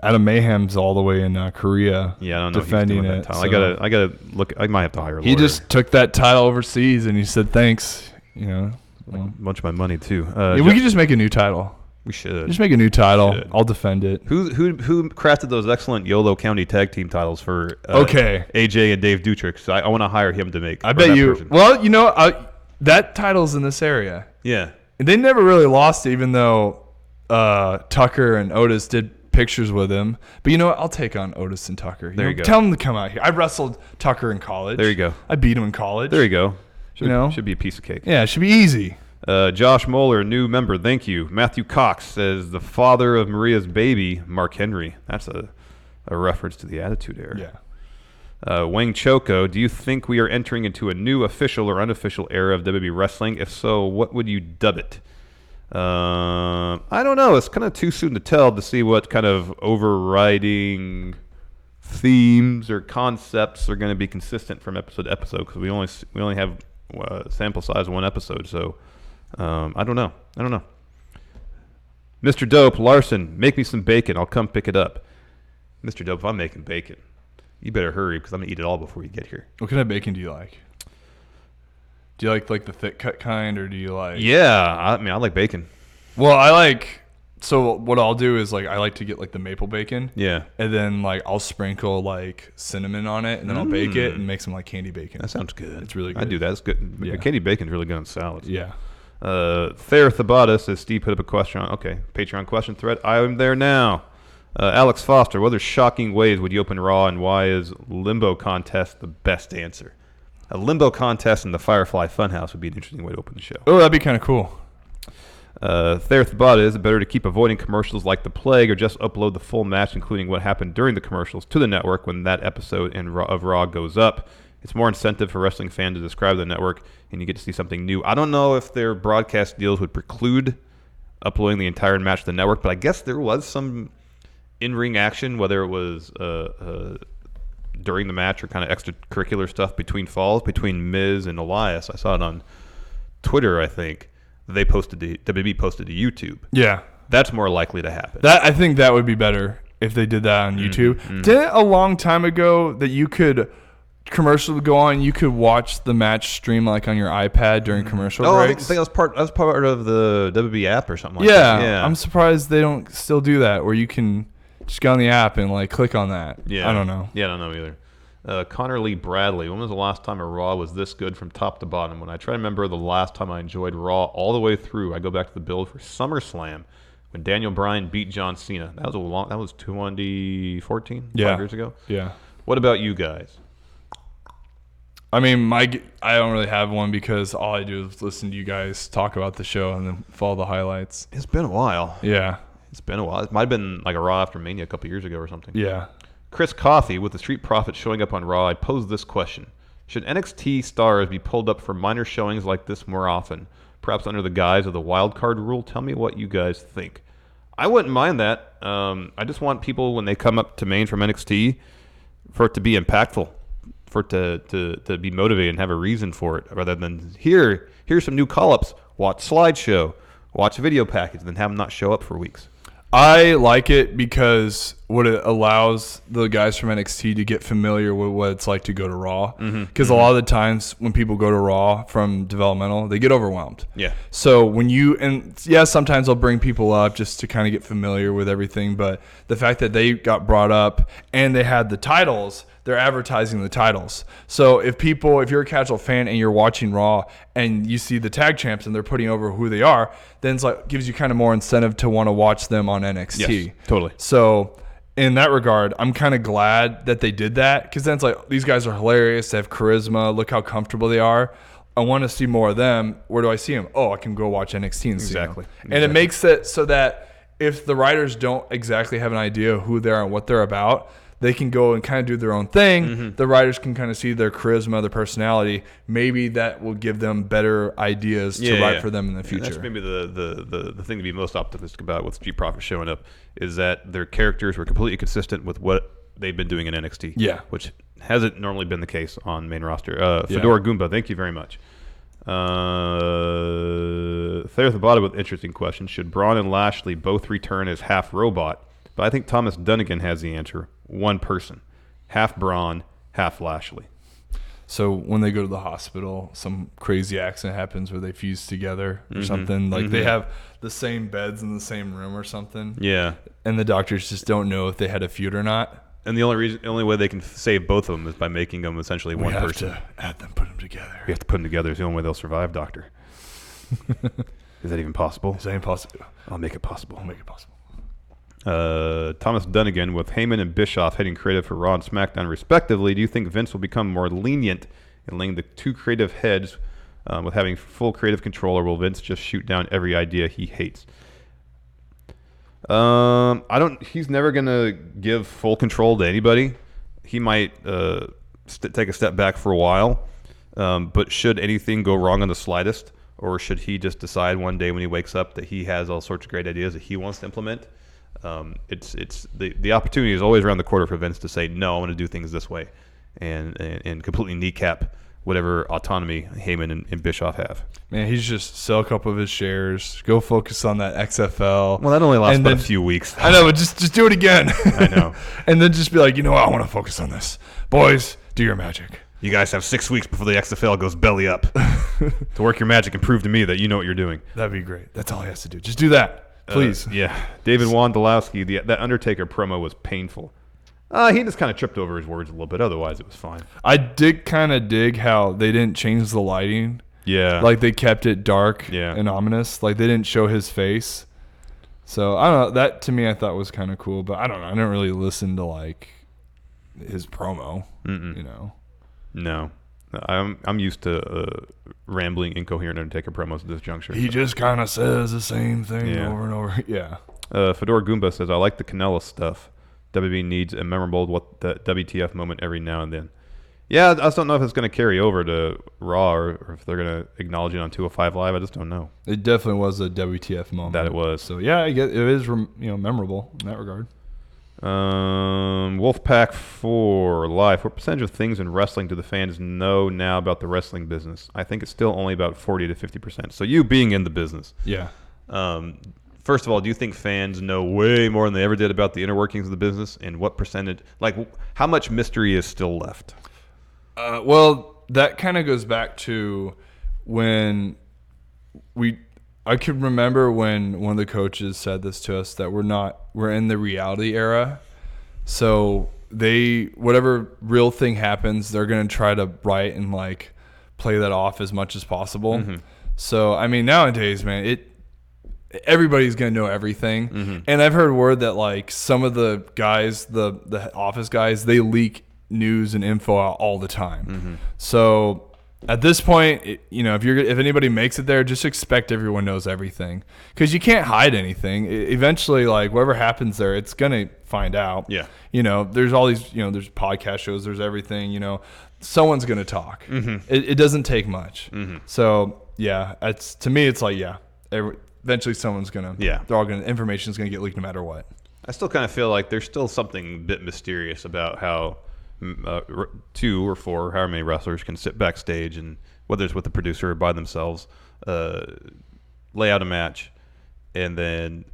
Adam Mayhem's all the way in Korea. Yeah, I don't know. Defending it. So. I gotta look. I might have to hire a lawyer. He just took that title overseas and he said thanks. A bunch of my money too. We could just make a new title. We should just make a new title. I'll defend it. Who crafted those excellent YOLO County tag team titles for? AJ and Dave Dutrick. So I want to hire him to make. I bet you. Person. Well, that title's in this area. Yeah, and they never really lost it, even though Tucker and Otis did pictures with him. But you know what? I'll take on Otis and Tucker. You go. Tell them to come out here. I wrestled Tucker in college. There you go. I beat him in college. There you go. Should be a piece of cake. Yeah, it should be easy. Josh Moeller, new member. Thank you. Matthew Cox says the father of Maria's baby, Mark Henry. That's a reference to the Attitude Era. Yeah. Wang Choco, do you think we are entering into a new official or unofficial era of WWE wrestling? If so, what would you dub it? I don't know. It's kind of too soon to tell to see what kind of overriding themes or concepts are going to be consistent from episode to episode because we only have sample size of one episode. So I don't know. Mr. Dope, Larson, make me some bacon. I'll come pick it up. Mr. Dope, if I'm making bacon, you better hurry because I'm going to eat it all before you get here. What kind of bacon do you like? Do you like the thick cut kind, or do you like? Yeah, I like bacon. Well, so what I'll do is I like to get the maple bacon. Yeah. And then I'll sprinkle cinnamon on it, and then I'll bake it and make some candy bacon. That sounds good. It's really good. I do that. It's good. Yeah. Candy bacon's really good on salads. Yeah. Thayer Thabata says Steve put up a question on Patreon question thread. I am there now. Alex Foster, what other shocking ways would you open Raw, and why is Limbo Contest the best answer? A Limbo Contest in the Firefly Funhouse would be an interesting way to open the show. Oh, that'd be kind of cool. Thayer Thabata, is it better to keep avoiding commercials like the plague or just upload the full match, including what happened during the commercials, to the network when that episode of Raw goes up? It's more incentive for wrestling fans to describe the network, and you get to see something new. I don't know if their broadcast deals would preclude uploading the entire match to the network, but I guess there was some in-ring action, whether it was during the match or kind of extracurricular stuff between falls, between Miz and Elias. I saw it on Twitter, I think. WWE posted to YouTube. Yeah. That's more likely to happen. I think that would be better if they did that on YouTube. Mm-hmm. Didn't a long time ago that you could commercial would go on, you could watch the match stream like on your iPad during commercial breaks. I think that was part of the WWE app or something like yeah, that. Yeah, I'm surprised they don't still do that, where you can just go on the app and like click on that. Yeah, I don't know. Yeah, I don't know either. Connor Lee Bradley, when was the last time a Raw was this good from top to bottom? When I try to remember the last time I enjoyed Raw all the way through, I go back to the build for SummerSlam when Daniel Bryan beat John Cena. That was 2014, 5 years ago. Yeah. What about you guys? I mean, I don't really have one because all I do is listen to you guys talk about the show and then follow the highlights. It's been a while. Yeah. It's been a while. It might have been like a Raw after Mania a couple years ago or something. Yeah. Chris Coffey, with the Street Profits showing up on Raw, I pose this question. Should NXT stars be pulled up for minor showings like this more often, perhaps under the guise of the wild card rule? Tell me what you guys think. I wouldn't mind that. I just want people, when they come up to Maine from NXT, for it to be impactful, for it to be motivated and have a reason for it, rather than here's some new call-ups, watch slideshow, watch a video package, and then have them not show up for weeks. I like it because what it allows the guys from NXT to get familiar with what it's like to go to Raw. Because a lot of the times when people go to Raw from developmental, they get overwhelmed. Yeah. So sometimes they'll bring people up just to kind of get familiar with everything. But the fact that they got brought up and they had the titles, they're advertising the titles. So if you're a casual fan and you're watching Raw and you see the tag champs and they're putting over who they are, then it's like gives you kind of more incentive to want to watch them on NXT. Yes, totally. So in that regard, I'm kind of glad that they did that, because then it's like, these guys are hilarious. They have charisma. Look how comfortable they are. I want to see more of them. Where do I see them? Oh, I can go watch NXT and see them. And it makes it so that if the writers don't exactly have an idea of who they are and what they're about, they can go and kind of do their own thing. The writers can kind of see their charisma, their personality. Maybe that will give them better ideas to write for them in the future. That's maybe the thing to be most optimistic about with Street Profits showing up, is that their characters were completely consistent with what they've been doing in NXT. Yeah. Which hasn't normally been the case on main roster. Fedora Goomba, thank you very much. Thayer Thabata with interesting question. Should Braun and Lashley both return as half robot? But I think Thomas Dunnigan has the answer. One person. Half Braun, half Lashley. So when they go to the hospital, some crazy accident happens where they fuse together or something. Like they have the same beds in the same room or something. Yeah. And the doctors just don't know if they had a feud or not. And the only way they can save both of them is by making them essentially one person. We have to add them, put them together. We have to put them together. It's the only way they'll survive, Doctor. Is that even possible? Is that impossible? I'll make it possible. Thomas Dunnigan, with Heyman and Bischoff heading creative for Raw and SmackDown respectively, do you think Vince will become more lenient in laying the two creative heads with having full creative control, or will Vince just shoot down every idea he hates? He's never gonna give full control to anybody. He might take a step back for a while, but should anything go wrong on the slightest, or should he just decide one day when he wakes up that he has all sorts of great ideas that he wants to implement? It's the opportunity is always around the corner for Vince to say, no, I want to do things this way, and completely kneecap whatever autonomy Heyman and Bischoff have. Man, he's just sell a couple of his shares, go focus on that XFL. Well, that only lasts about a few weeks. I know, but just do it again. I know. And then just be like, I want to focus on this. Boys, do your magic. You guys have 6 weeks before the XFL goes belly up to work your magic and prove to me that you know what you're doing. That'd be great. That's all he has to do. Just do that, please. Yeah. David Wondolowski, that Undertaker promo was painful. He just kind of tripped over his words a little bit. Otherwise, it was fine. I did kind of dig how they didn't change the lighting. Yeah. Like, they kept it dark Yeah. and ominous. Like, they didn't show his face. So, I don't know. That, to me, I thought was kind of cool. But I don't know. I didn't really listen to, like, his promo, No. I'm used to rambling, incoherent Undertaker promos at this juncture. He just kind of says the same thing over and over. Yeah. Fedora Goomba says, I like the Kanellises stuff. WWE needs a memorable WTF moment every now and then. Yeah, I just don't know if it's going to carry over to Raw or if they're going to acknowledge it on 205 Live. I just don't know. It definitely was a WTF moment. That it was. So, yeah, I guess it is memorable in that regard. Wolfpack 4 Live. What percentage of things in wrestling do the fans know now about the wrestling business? I think it's still only about 40 to 50%. So you being in the business. Yeah. First of all, do you think fans know way more than they ever did about the inner workings of the business? And what percentage, like how much mystery is still left? Well, that kind of goes back to when I could remember when one of the coaches said this to us, that we're in the reality era. So whatever real thing happens, they're going to try to write and like play that off as much as possible. Mm-hmm. So, I mean, nowadays, man, everybody's going to know everything. Mm-hmm. And I've heard word that like some of the guys, the office guys, they leak news and info out all the time. Mm-hmm. So at this point, if anybody makes it there, just expect everyone knows everything, because you can't hide anything. Eventually, like whatever happens there, it's gonna find out. Yeah. There's all these, there's podcast shows, there's everything. Someone's gonna talk. Mm-hmm. It doesn't take much. Mm-hmm. So yeah, to me, it's like eventually someone's gonna. Yeah. Information's gonna get leaked no matter what. I still kind of feel like there's still something a bit mysterious about how 2 or 4, however many wrestlers can sit backstage, and whether it's with the producer or by themselves, lay out a match and then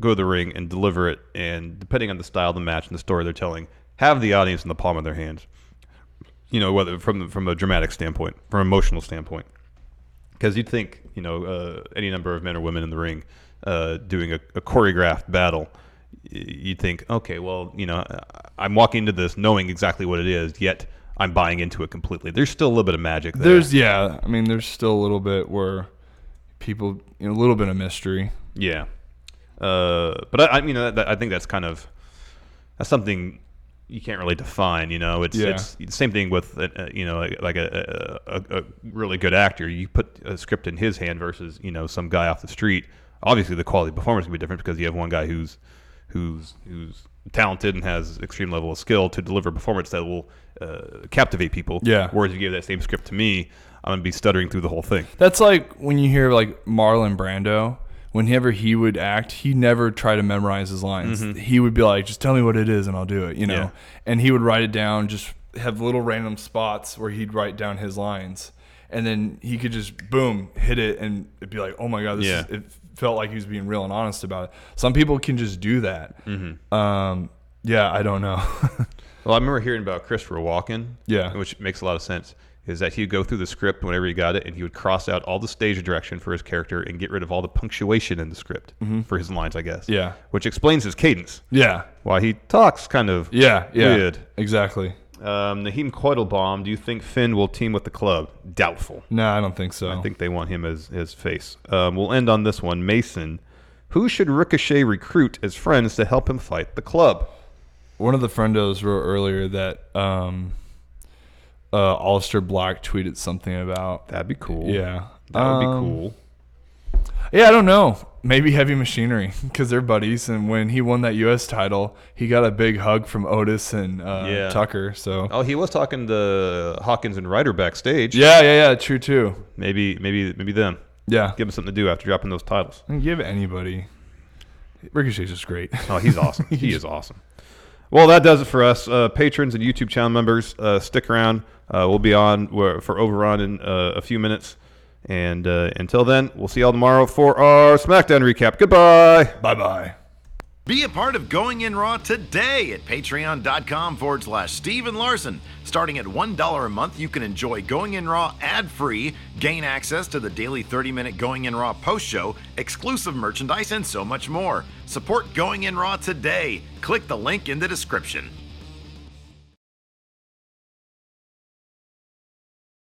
go to the ring and deliver it, and depending on the style of the match and the story they're telling, have the audience in the palm of their hands, whether from a dramatic standpoint, from an emotional standpoint, because you'd think any number of men or women in the ring doing a choreographed battle, you'd think, okay, well, I'm walking into this knowing exactly what it is, yet I'm buying into it completely. There's still a little bit of magic there. There's still a little bit where people, a little bit of mystery. Yeah. But I think that's something you can't really define. It's the same thing with like a really good actor. You put a script in his hand versus some guy off the street. Obviously, the quality of performance can be different because you have one guy who's talented and has extreme level of skill to deliver a performance that will captivate people. Yeah. Whereas you give that same script to me, I'm going to be stuttering through the whole thing. That's like when you hear like Marlon Brando, whenever he would act, he never tried to memorize his lines. Mm-hmm. He would be like, just tell me what it is and I'll do it, Yeah. And he would write it down, just have little random spots where he'd write down his lines. And then he could just, boom, hit it, and it'd be like, oh my God, it felt like he was being real and honest about it. Some people can just do that. Mm-hmm. I don't know. Well, I remember hearing about Christopher Walken, which makes a lot of sense, is that he'd go through the script whenever he got it, and he would cross out all the stage direction for his character and get rid of all the punctuation in the script for his lines, I guess. Yeah. Which explains his cadence. Yeah. Why he talks kind of weird. Exactly. Naheem Quattlebaum, do you think Finn will team with the club? Doubtful. No, I don't think so. I think they want him as face. We'll end on this one. Mason, who should Ricochet recruit as friends to help him fight the club? One of the friendos wrote earlier that Aleister Black tweeted something about. That'd be cool. Yeah. That would be cool. Yeah, I don't know. Maybe Heavy Machinery, because they're buddies. And when he won that U.S. title, he got a big hug from Otis and Tucker. So he was talking to Hawkins and Ryder backstage. Yeah. True too. Maybe them. Yeah. Give him something to do after dropping those titles. And give anybody. Ricochet's just great. Oh, he's awesome. He is awesome. Well, that does it for us. Patrons and YouTube channel members, stick around. We'll be on for Overrun in a few minutes. And until then, we'll see y'all tomorrow for our SmackDown recap. Goodbye. Bye-bye. Be a part of Going In Raw today at patreon.com/Steve and Larson. Starting at $1 a month, you can enjoy Going In Raw ad-free, gain access to the daily 30-minute Going In Raw post show, exclusive merchandise, and so much more. Support Going In Raw today. Click the link in the description.